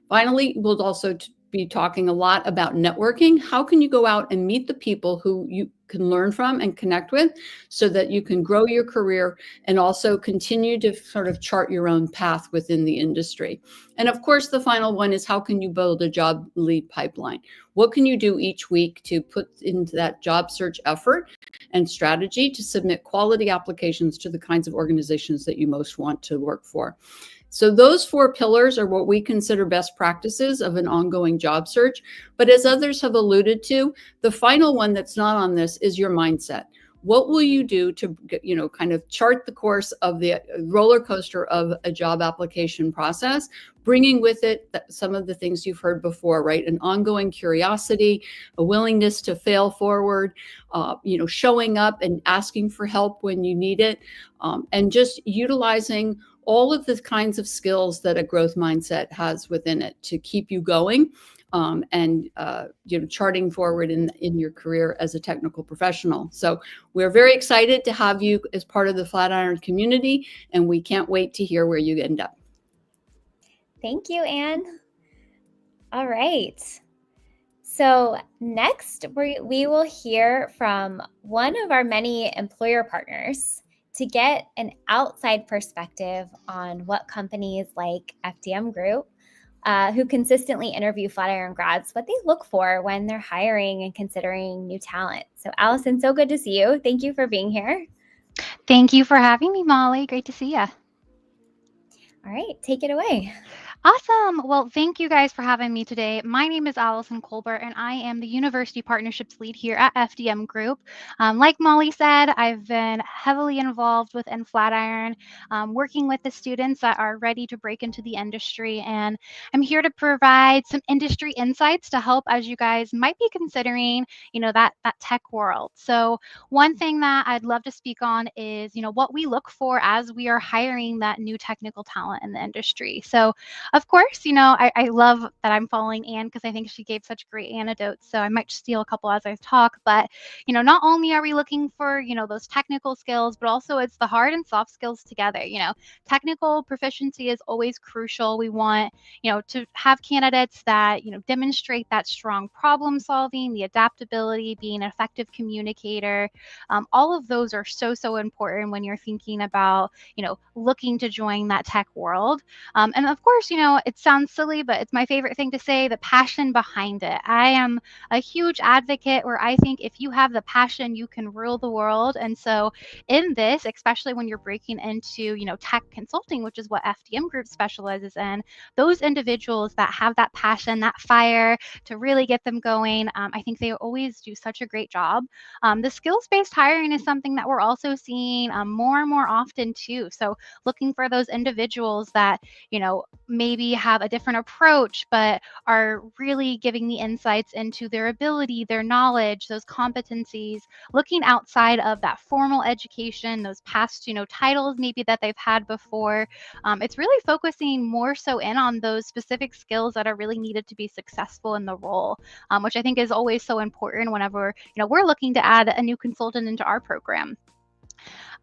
Finally, we'll also be talking a lot about networking. How can you go out and meet the people who you can learn from and connect with so that you can grow your career and also continue to sort of chart your own path within the industry? And of course, the final one is how can you build a job lead pipeline? What can you do each week to put into that job search effort and strategy to submit quality applications to the kinds of organizations that you most want to work for? So those 4 pillars are what we consider best practices of an ongoing job search. But as others have alluded to, the final one that's not on this is your mindset. What will you do to, kind of chart the course of the roller coaster of a job application process, bringing with it some of the things you've heard before, right? An ongoing curiosity, a willingness to fail forward, showing up and asking for help when you need it, and just utilizing all of the kinds of skills that a growth mindset has within it to keep you going, and charting forward in your career as a technical professional. So we're very excited to have you as part of the Flatiron community, and we can't wait to hear where you end up. Thank you, Anne. All right. So next, we will hear from one of our many employer partners to get an outside perspective on what companies like FDM Group, who consistently interview Flatiron grads, what they look for when they're hiring and considering new talent. So Allison, so good to see you. Thank you for being here. Thank you for having me, Molly. Great to see you. All right, take it away. Awesome. Well, thank you guys for having me today. My name is Allison Colbert, and I am the University Partnerships Lead here at FDM Group. Like Molly said, I've been heavily involved within Flatiron, working with the students that are ready to break into the industry. And I'm here to provide some industry insights to help as you guys might be considering, that tech world. So one thing that I'd love to speak on is, what we look for as we are hiring that new technical talent in the industry. So of course, I love that I'm following Anne because I think she gave such great anecdotes. So I might steal a couple as I talk. But, not only are we looking for, those technical skills, but also it's the hard and soft skills together. Technical proficiency is always crucial. We want, to have candidates that, demonstrate that strong problem solving, the adaptability, being an effective communicator. All of those are so, so important when you're thinking about, looking to join that tech world. And of course, it sounds silly, but it's my favorite thing to say, the passion behind it. I am a huge advocate where I think if you have the passion, you can rule the world. And so in this, especially when you're breaking into, tech consulting, which is what FDM Group specializes in, those individuals that have that passion, that fire to really get them going, I think they always do such a great job. The skills-based hiring is something that we're also seeing more and more often too. So looking for those individuals that, maybe have a different approach, but are really giving the insights into their ability, their knowledge, those competencies, looking outside of that formal education, those past, titles maybe that they've had before. It's really focusing more so in on those specific skills that are really needed to be successful in the role, which I think is always so important whenever, we're looking to add a new consultant into our program.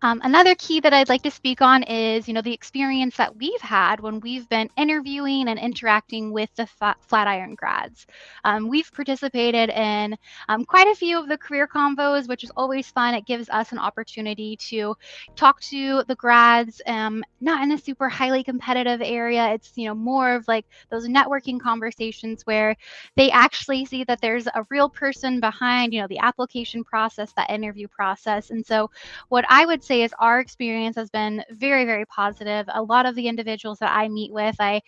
Another key that I'd like to speak on is, the experience that we've had when we've been interviewing and interacting with the Flatiron grads. We've participated in quite a few of the career convos, which is always fun. It gives us an opportunity to talk to the grads, not in a super highly competitive area. It's, more of like those networking conversations where they actually see that there's a real person behind, the application process, that interview process. And so what I would say is our experience has been very, very positive. A lot of the individuals that I meet with, I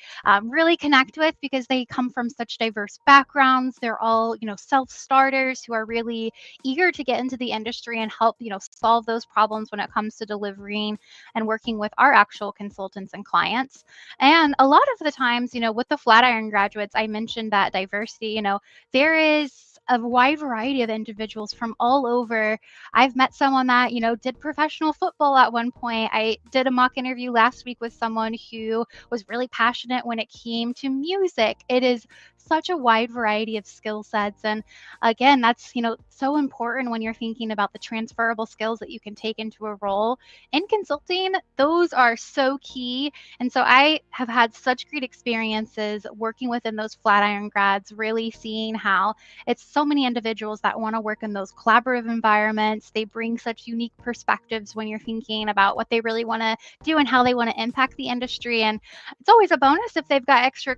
really connect with because they come from such diverse backgrounds. They're all, self-starters who are really eager to get into the industry and help, solve those problems when it comes to delivering and working with our actual consultants and clients. And a lot of the times, with the Flatiron graduates, I mentioned that diversity, there is a wide variety of individuals from all over. I've met someone that, did professional football at one point. I did a mock interview last week with someone who was really passionate when it came to music. It is such a wide variety of skill sets. And again, that's, so important when you're thinking about the transferable skills that you can take into a role in consulting. Those are so key. And so I have had such great experiences working within those Flatiron grads, really seeing how it's so many individuals that want to work in those collaborative environments. They bring such unique perspectives when you're thinking about what they really want to do and how they want to impact the industry. And it's always a bonus if they've got extra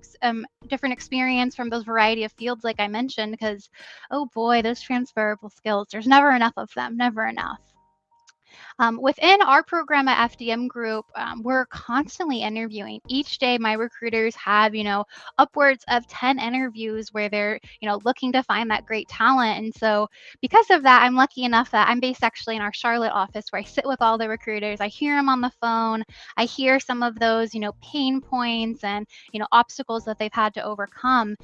different experience from those variety of fields, like I mentioned, because, oh boy, those transferable skills, there's never enough of them, never enough. Within our program at FDM Group, we're constantly interviewing. Each day, my recruiters have, upwards of 10 interviews where they're, looking to find that great talent. And so because of that, I'm lucky enough that I'm based actually in our Charlotte office where I sit with all the recruiters. I hear them on the phone. I hear some of those, pain points and, obstacles that they've had to overcome.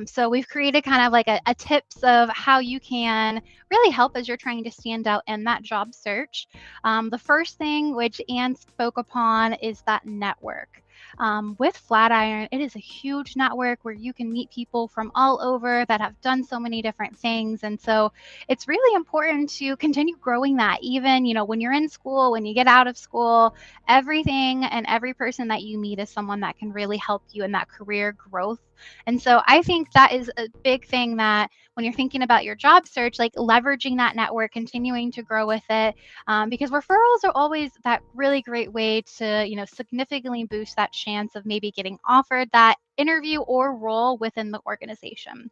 So we've created kind of like a tips of how you can really help as you're trying to stand out in that job search. The first thing, which Anne spoke upon, is that network. With Flatiron, it is a huge network where you can meet people from all over that have done so many different things. And so it's really important to continue growing that, even, when you're in school, when you get out of school, everything and every person that you meet is someone that can really help you in that career growth. And so I think that is a big thing that when you're thinking about your job search, like leveraging that network, continuing to grow with it, because referrals are always that really great way to, significantly boost that chance of maybe getting offered that interview or role within the organization.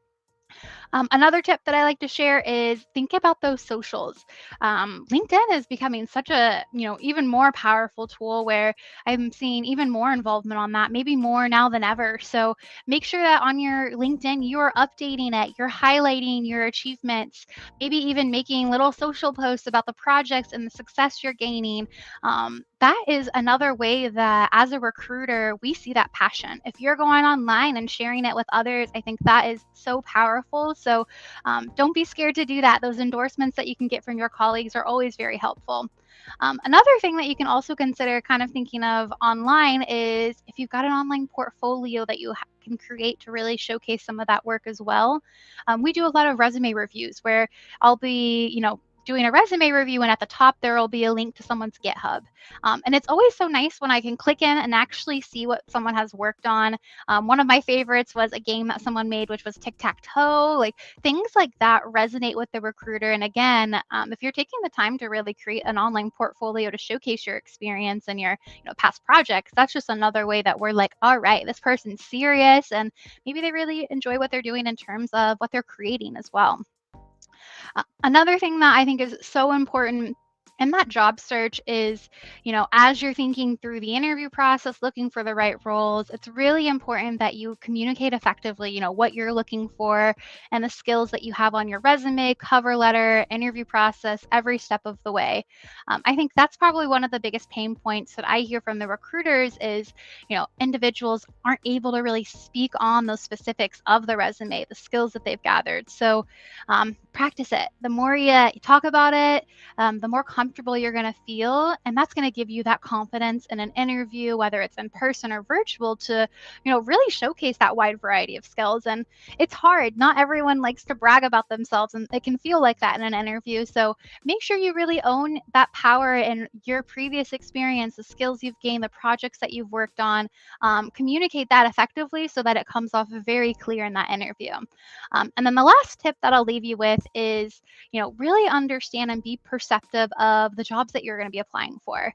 Another tip that I like to share is think about those socials. LinkedIn is becoming such a, even more powerful tool where I'm seeing even more involvement on that, maybe more now than ever. So make sure that on your LinkedIn, you're updating it, you're highlighting your achievements, maybe even making little social posts about the projects and the success you're gaining. That is another way that as a recruiter, we see that passion. If you're going online and sharing it with others, I think that is so powerful. So don't be scared to do that. Those endorsements that you can get from your colleagues are always very helpful. Another thing that you can also consider kind of thinking of online is if you've got an online portfolio that you can create to really showcase some of that work as well. We do a lot of resume reviews where I'll be, doing a resume review, and at the top there will be a link to someone's GitHub. And it's always so nice when I can click in and actually see what someone has worked on. One of my favorites was a game that someone made, which was tic-tac-toe. Like things like that resonate with the recruiter. And again, if you're taking the time to really create an online portfolio to showcase your experience and your past projects, that's just another way that we're like, all right, this person's serious, and maybe they really enjoy what they're doing in terms of what they're creating as well. Another thing that I think is so important in that job search is, as you're thinking through the interview process, looking for the right roles, it's really important that you communicate effectively, what you're looking for and the skills that you have on your resume, cover letter, interview process, every step of the way. I think that's probably one of the biggest pain points that I hear from the recruiters is, individuals aren't able to really speak on those specifics of the resume, the skills that they've gathered. So practice it. The more you talk about it, the more comfortable you're going to feel. And that's going to give you that confidence in an interview, whether it's in person or virtual, to, really showcase that wide variety of skills. And it's hard. Not everyone likes to brag about themselves, and it can feel like that in an interview. So make sure you really own that power in your previous experience, the skills you've gained, the projects that you've worked on. Communicate that effectively so that it comes off very clear in that interview. And then the last tip that I'll leave you with is, really understand and be perceptive of the jobs that you're going to be applying for.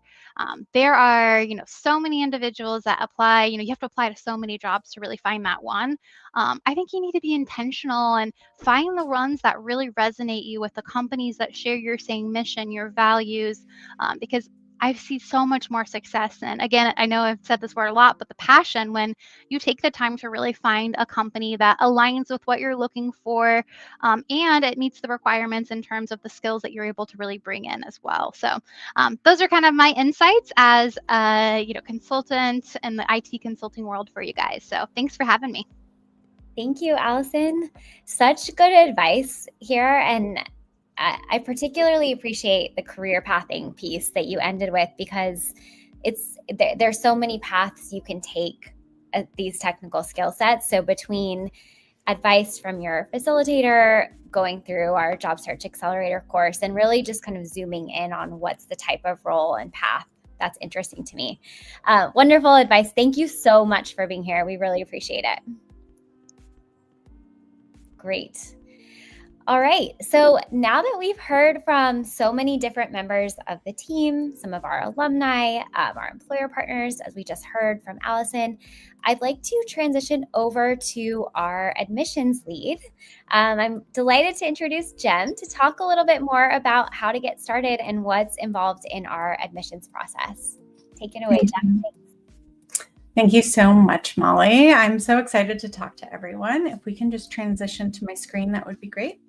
There are, so many individuals that apply, you have to apply to so many jobs to really find that one. I think you need to be intentional and find the ones that really resonate you with the companies that share your same mission, your values, because I've seen so much more success. And again, I know I've said this word a lot, but the passion, when you take the time to really find a company that aligns with what you're looking for, and it meets the requirements in terms of the skills that you're able to really bring in as well. So those are kind of my insights as a consultant in the IT consulting world for you guys. So thanks for having me. Thank you, Allison. Such good advice here. And I particularly appreciate the career pathing piece that you ended with, because there's so many paths you can take these technical skill sets. So between advice from your facilitator, going through our job search accelerator course, and really just kind of zooming in on what's the type of role and path that's interesting to me. Wonderful advice. Thank you so much for being here. We really appreciate it. Great. All right. So now that we've heard from so many different members of the team, some of our alumni, our employer partners, as we just heard from Allison, I'd like to transition over to our admissions lead. I'm delighted to introduce Jem to talk a little bit more about how to get started and what's involved in our admissions process. Take it away, Jem. Thank you so much, Molly. I'm so excited to talk to everyone. If we can just transition to my screen, that would be great.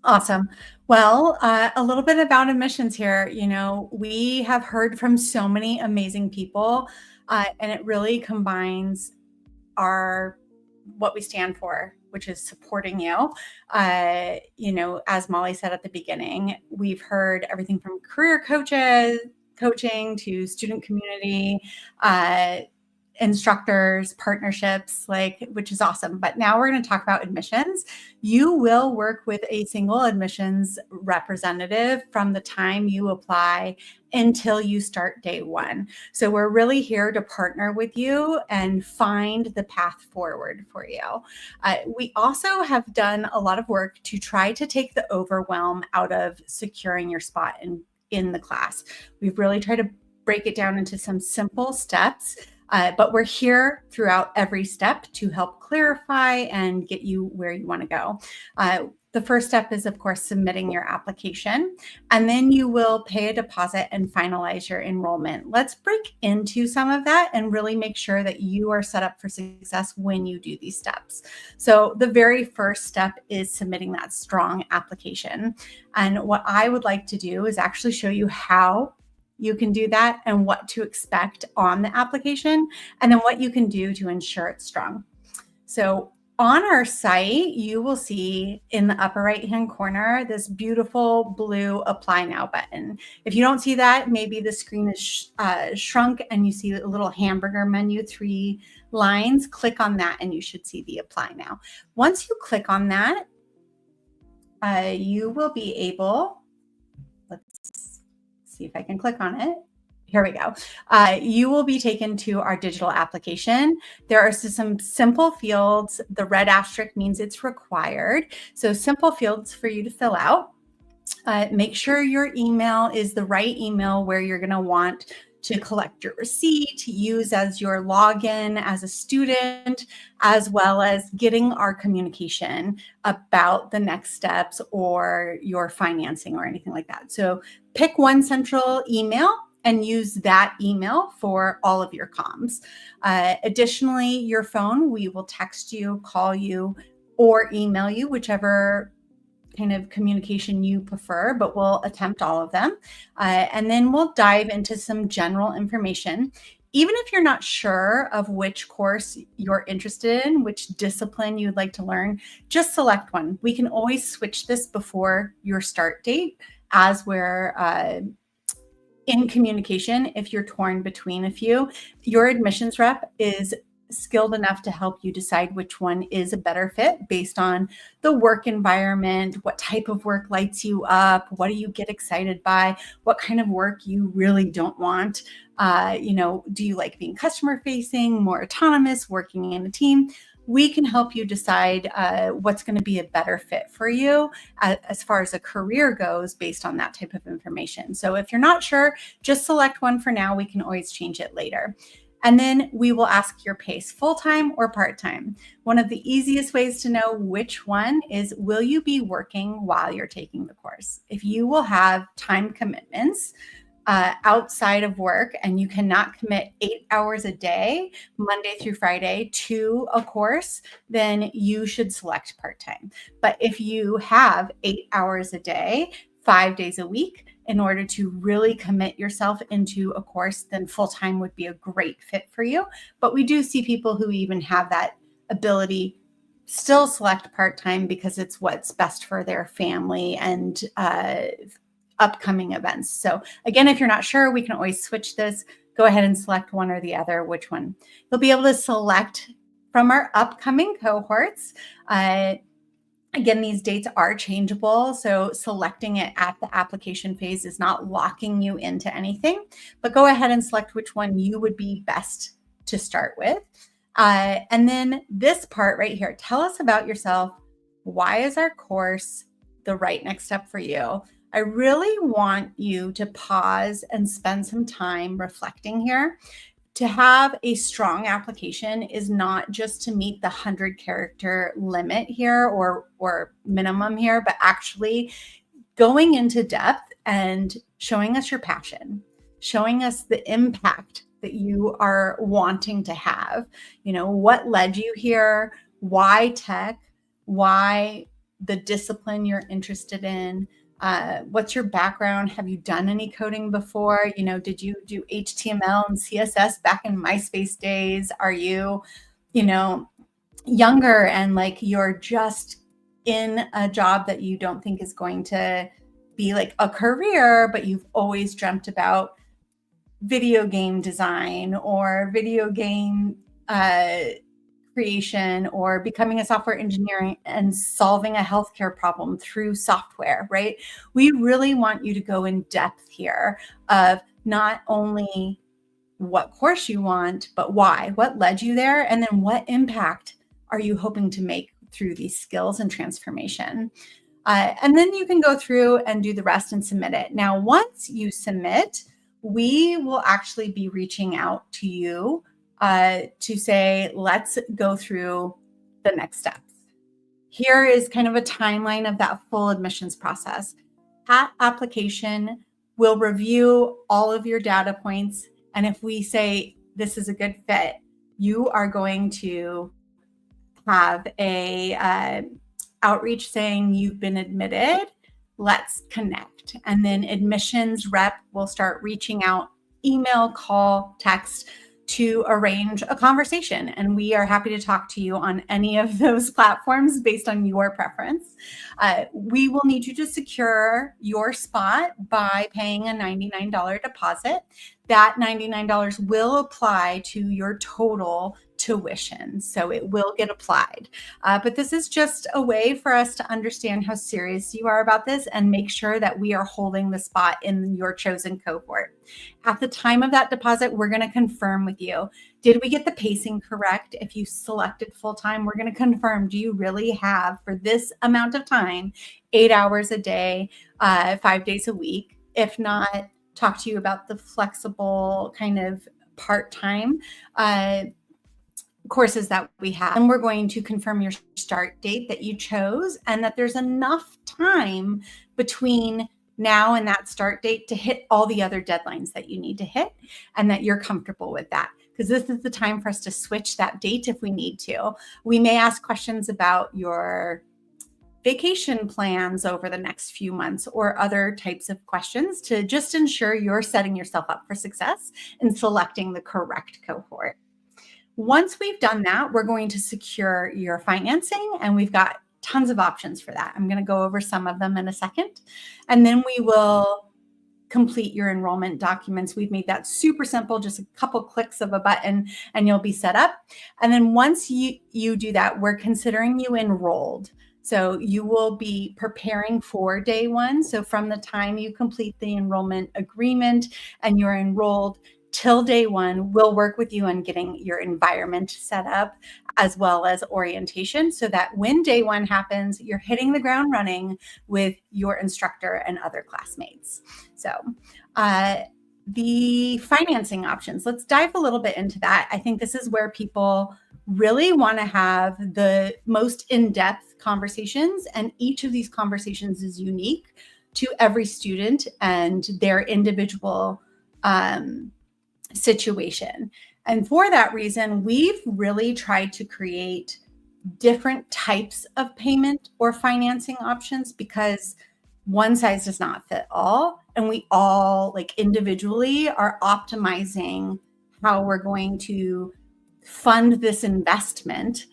Awesome. Well, a little bit about admissions here. You know, we have heard from so many amazing people, and it really combines what we stand for, which is supporting you. You know, as Molly said at the beginning, we've heard everything from career coaching to student community, instructors, partnerships, which is awesome. But now we're going to talk about admissions. You will work with a single admissions representative from the time you apply until you start day one. So we're really here to partner with you and find the path forward for you. We also have done a lot of work to try to take the overwhelm out of securing your spot in the class. We've really tried to break it down into some simple steps. But we're here throughout every step to help clarify and get you where you want to go. The first step is, of course, submitting your application, and then you will pay a deposit and finalize your enrollment. Let's break into some of that and really make sure that you are set up for success when you do these steps. So the very first step is submitting that strong application. And what I would like to do is actually show you how you can do that and what to expect on the application, and then what you can do to ensure it's strong. So on our site, you will see in the upper right-hand corner, this beautiful blue Apply Now button. If you don't see that, maybe the screen is shrunk and you see a little hamburger menu, 3 lines. Click on that and you should see the Apply Now. Once you click on that, you will be able, let's see if I can click on it. Here we go. You will be taken to our digital application. There are some simple fields. The red asterisk means it's required. So simple fields for you to fill out. Make sure your email is the right email where you're going to want to collect your receipt, use as your login as a student, as well as getting our communication about the next steps or your financing or anything like that. So pick one central email and use that email for all of your comms. Additionally, your phone, we will text you, call you, or email you, whichever kind of communication you prefer, but we'll attempt all of them. And then we'll dive into some general information. Even if you're not sure of which course you're interested in, which discipline you'd like to learn, just select one. We can always switch this before your start date as we're in communication. If you're torn between a few, your admissions rep is skilled enough to help you decide which one is a better fit based on the work environment, what type of work lights you up, what do you get excited by, what kind of work you really don't want. Do you like being customer facing, more autonomous, working in a team? We can help you decide what's going to be a better fit for you as far as a career goes based on that type of information. So if you're not sure, just select one for now. We can always change it later. And then we will ask your pace, full-time or part-time. One of the easiest ways to know which one is, will you be working while you're taking the course? If you will have time commitments outside of work and you cannot commit 8 hours a day, Monday through Friday, to a course, then you should select part-time. But if you have 8 hours a day, 5 days a week, in order to really commit yourself into a course, then full-time would be a great fit for you. But we do see people who even have that ability still select part-time because it's what's best for their family and upcoming events. So again, if you're not sure, we can always switch this. Go ahead and select one or the other, which one. You'll be able to select from our upcoming cohorts. Again, these dates are changeable, so selecting it at the application phase is not locking you into anything, but go ahead and select which one you would be best to start with. And then this part right here, tell us about yourself. why is our course the right next step for you? I really want you to pause and spend some time reflecting here. To have a strong application is not just to meet the 100-character limit here or minimum here, but actually going into depth and showing us your passion, showing us the impact that you are wanting to have. You know, what led you here? Why tech? Why the discipline you're interested in? What's your background? Have you done any coding before? You know, did you do HTML and CSS back in MySpace days? Are you, you know, younger and like you're just in a job that you don't think is going to be like a career, but you've always dreamt about video game design or video game creation or becoming a software engineer and solving a healthcare problem through software, right? We really want you to go in depth here of not only what course you want, but why, what led you there, and then what impact are you hoping to make through these skills and transformation. And then you can go through and do the rest and submit it. Now, once you submit, we will actually be reaching out to you to say, let's go through the next steps. Here is kind of a timeline of that full admissions process. At application, we'll review all of your data points. And if we say this is a good fit, you are going to have a outreach saying you've been admitted. Let's connect. And then admissions rep will start reaching out, email, call, text, to arrange a conversation. And we are happy to talk to you on any of those platforms based on your preference. We will need you to secure your spot by paying a $99 deposit. That $99 will apply to your total tuition, so it will get applied. But this is just a way for us to understand how serious you are about this and make sure that we are holding the spot in your chosen cohort. At the time of that deposit, we're going to confirm with you, did we get the pacing correct? If you selected full-time, we're going to confirm, do you really have, for this amount of time, 8 hours a day, 5 days a week? If not, talk to you about the flexible kind of part-time courses that we have. And we're going to confirm your start date that you chose and that there's enough time between now and that start date to hit all the other deadlines that you need to hit and that you're comfortable with that. Because this is the time for us to switch that date if we need to. We may ask questions about your vacation plans over the next few months or other types of questions to just ensure you're setting yourself up for success in selecting the correct cohort. Once we've done that, we're going to secure your financing, and we've got tons of options for that. I'm going to go over some of them in a second, and then we will complete your enrollment documents. We've made that super simple, just a couple clicks of a button, and you'll be set up. And then once you do that, we're considering you enrolled. So you will be preparing for day one. So from the time you complete the enrollment agreement and you're enrolled till day one, we'll work with you on getting your environment set up as well as orientation so that when day one happens, you're hitting the ground running with your instructor and other classmates. So the financing options, let's dive a little bit into that. I think this is where people really want to have the most in-depth conversations, and each of these conversations is unique to every student and their individual situation. And for that reason, we've really tried to create different types of payment or financing options because one size does not fit all. And we all, like individually, are optimizing how we're going to fund this investment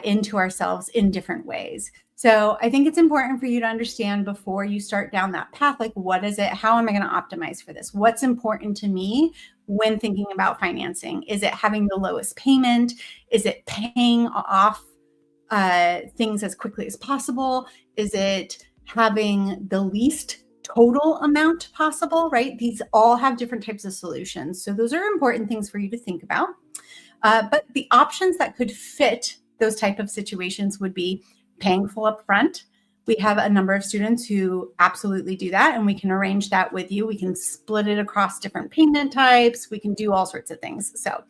into ourselves in different ways. So I think it's important for you to understand before you start down that path, like, what is it? How am I going to optimize for this? What's important to me when thinking about financing? Is it having the lowest payment? Is it paying off things as quickly as possible? Is it having the least total amount possible, right? These all have different types of solutions. So those are important things for you to think about. But the options that could fit those type of situations would be paying full up front. We have a number of students who absolutely do that, and we can arrange that with you. We can split it across different payment types. We can do all sorts of things. So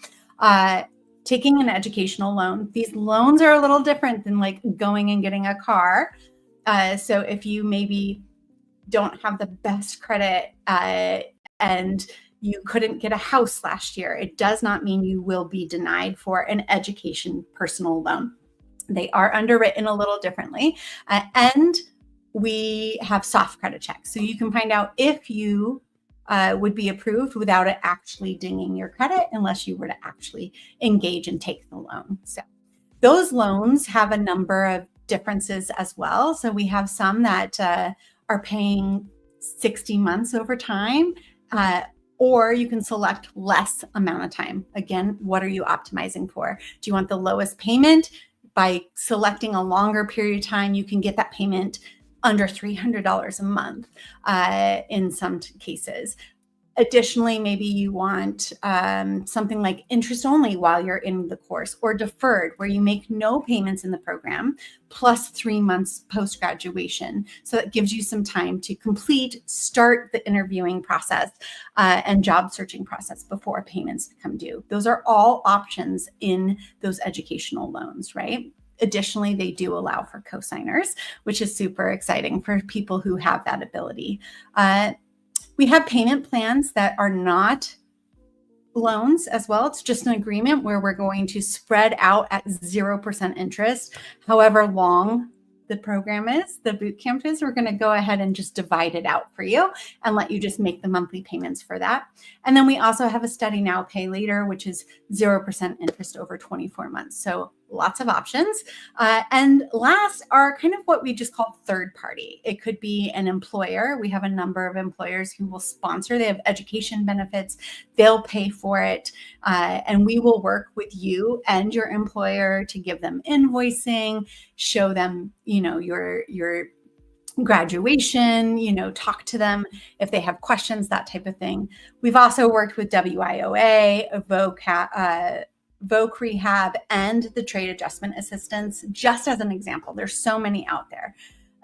taking an educational loan, these loans are a little different than like going and getting a car. So if you maybe don't have the best credit and you couldn't get a house last year, it does not mean you will be denied for an education personal loan. They are underwritten a little differently. And we have soft credit checks. So you can find out if you would be approved without it actually dinging your credit unless you were to actually engage and take the loan. So those loans have a number of differences as well. So we have some that are paying 60 months over time, or you can select less amount of time. Again, what are you optimizing for? Do you want the lowest payment? By selecting a longer period of time, you can get that payment under $300 a month in some cases. Additionally, maybe you want something like interest only while you're in the course, or deferred, where you make no payments in the program, plus 3 months post-graduation. So that gives you some time to start the interviewing process and job searching process before payments become due. Those are all options in those educational loans, right? Additionally, they do allow for cosigners, which is super exciting for people who have that ability. We have payment plans that are not loans as well. It's just an agreement where we're going to spread out at 0% interest, however long the program is, the boot camp is. We're going to go ahead and just divide it out for you and let you just make the monthly payments for that. And then we also have a study now, pay later, which is 0% interest over 24 months. So lots of options. And last are kind of what we just call third party. It could be an employer. We have a number of employers who will sponsor. They have education benefits. They'll pay for it. And we will work with you and your employer to give them invoicing, show them, your graduation, talk to them if they have questions, that type of thing. We've also worked with WIOA, Voc Rehab, and the Trade Adjustment Assistance, just as an example. There's so many out there.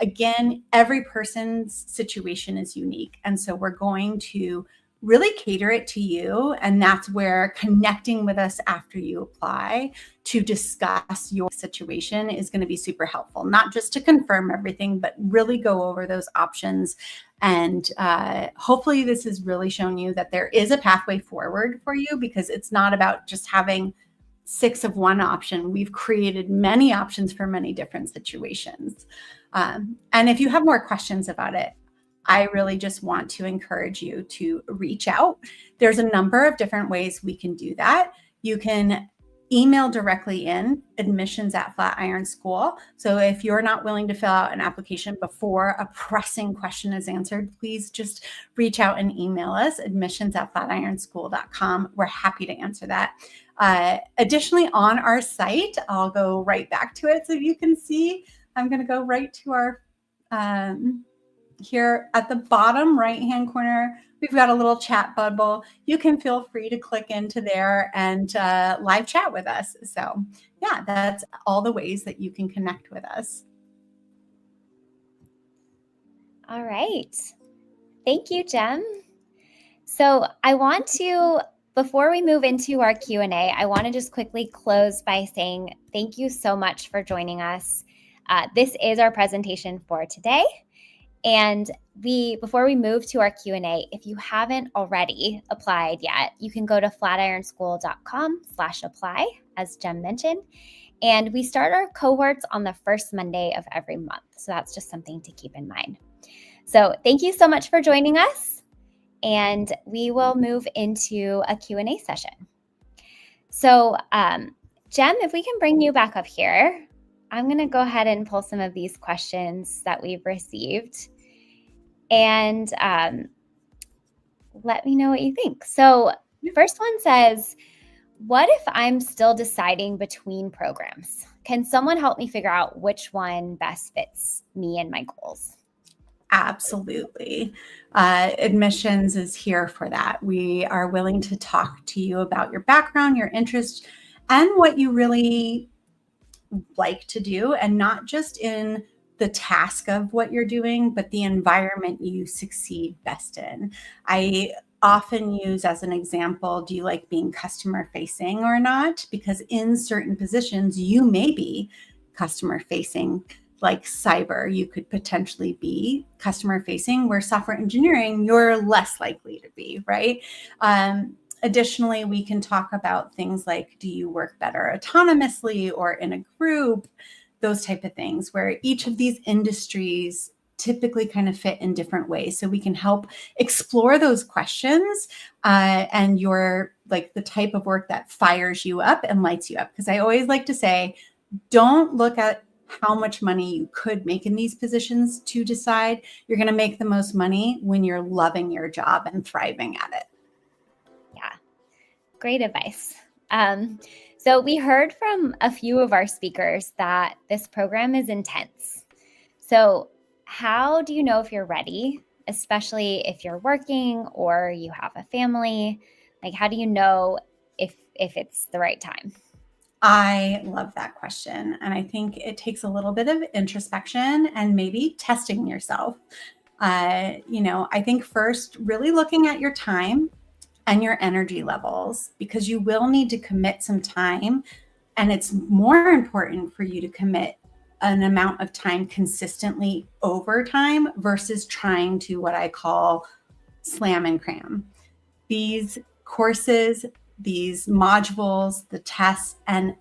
Again, every person's situation is unique. And so we're going to really cater it to you. And that's where connecting with us after you apply to discuss your situation is going to be super helpful, not just to confirm everything, but really go over those options. And hopefully this has really shown you that there is a pathway forward for you, because it's not about just having 6 of one option. We've created many options for many different situations. And if you have more questions about it, I really just want to encourage you to reach out. There's a number of different ways we can do that. You can email directly in admissions@Flatiron School. So if you're not willing to fill out an application before a pressing question is answered, please just reach out and email us, admissions@flatironschool.com. We're happy to answer that. Additionally, on our site, I'll go right back to it so you can see. I'm going to go right to our here at the bottom right-hand corner, we've got a little chat bubble. You can feel free to click into there and live chat with us. So yeah, that's all the ways that you can connect with us. All right. Thank you, Jem. So I want to, before we move into our Q&A, I want to just quickly close by saying thank you so much for joining us. This is our presentation for today. And before we move to our Q&A, if you haven't already applied yet, you can go to flatironschool.com/apply, as Jem mentioned. And we start our cohorts on the first Monday of every month. So that's just something to keep in mind. So thank you so much for joining us. And we will move into a Q&A session. So Jem, if we can bring you back up here, I'm going to go ahead and pull some of these questions that we've received and let me know what you think. So the first one says, what if I'm still deciding between programs? Can someone help me figure out which one best fits me and my goals? Absolutely. Admissions is here for that. We are willing to talk to you about your background, your interests, and what you really like to do, and not just in the task of what you're doing, but the environment you succeed best in. I often use as an example, do you like being customer facing or not? Because in certain positions, you may be customer facing, like cyber, you could potentially be customer facing, where software engineering, you're less likely to be, right? Additionally, we can talk about things like, do you work better autonomously or in a group? Those type of things, where each of these industries typically kind of fit in different ways. So we can help explore those questions and your, like, the type of work that fires you up and lights you up. Because I always like to say, don't look at how much money you could make in these positions to decide. You're going to make the most money when you're loving your job and thriving at it. Yeah, great advice. So we heard from a few of our speakers that this program is intense. So how do you know if you're ready, especially if you're working or you have a family? Like, how do you know if it's the right time? I love that question. And I think it takes a little bit of introspection and maybe testing yourself. I think first, really looking at your time and your energy levels, because you will need to commit some time. And it's more important for you to commit an amount of time consistently over time versus trying to, what I call, slam and cram. These courses, these modules, the tests, and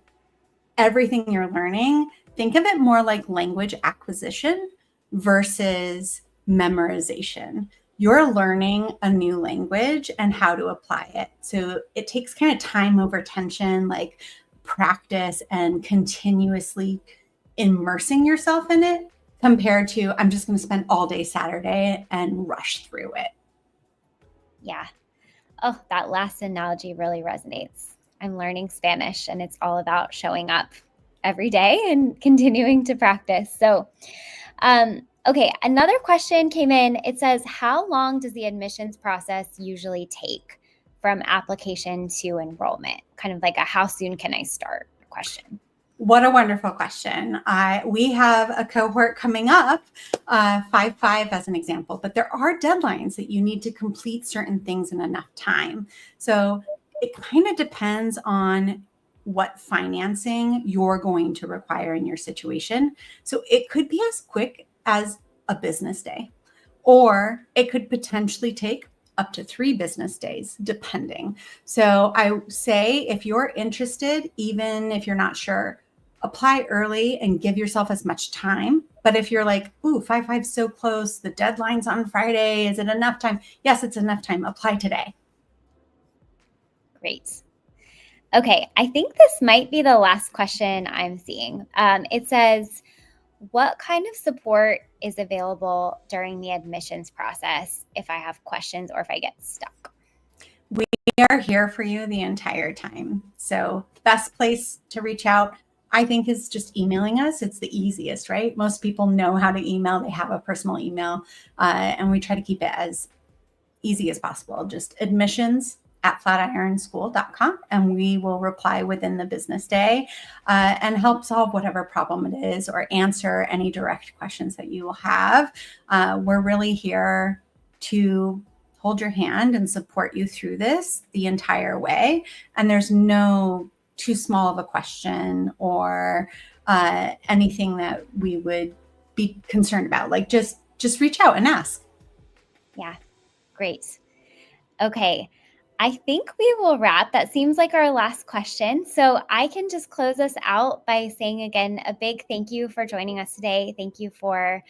everything you're learning, think of it more like language acquisition versus memorization. You're learning a new language and how to apply it. So it takes kind of time over tension, like practice and continuously immersing yourself in it, compared to, I'm just going to spend all day Saturday and rush through it. Yeah. Oh, that last analogy really resonates. I'm learning Spanish, and it's all about showing up every day and continuing to practice. So, okay, another question came in. It says, how long does the admissions process usually take from application to enrollment? Kind of like a how soon can I start question. What a wonderful question. We have a cohort coming up, 5-5 as an example, but there are deadlines that you need to complete certain things in enough time. So it kind of depends on what financing you're going to require in your situation. So it could be as quick as a business day, or it could potentially take up to 3 business days, depending. So I say, if you're interested, even if you're not sure, apply early and give yourself as much time. But if you're like, ooh, 5-5 so close, the deadline's on Friday, is it enough time? Yes, it's enough time. Apply today. Great. Okay, I think this might be the last question I'm seeing. It says, what kind of support is available during the admissions process if I have questions or if I get stuck? We are here for you the entire time. So best place to reach out, I think, is just emailing us. It's the easiest, right? Most people know how to email. They have a personal email, and we try to keep it as easy as possible. Just admissions@flatironschool.com, and we will reply within the business day and help solve whatever problem it is or answer any direct questions that you will have. We're really here to hold your hand and support you through this the entire way. And there's no too small of a question or anything that we would be concerned about. Like, just reach out and ask. Yeah, great. Okay, I think we will wrap. That seems like our last question. So I can just close us out by saying again, a big thank you for joining us today. Thank you for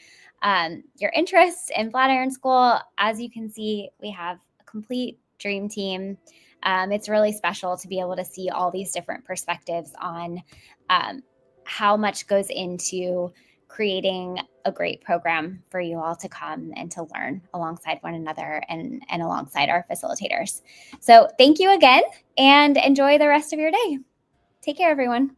your interest in Flatiron School. As you can see, we have a complete dream team. It's really special to be able to see all these different perspectives on how much goes into creating a great program for you all to come and to learn alongside one another and alongside our facilitators. So thank you again, and enjoy the rest of your day. Take care, everyone.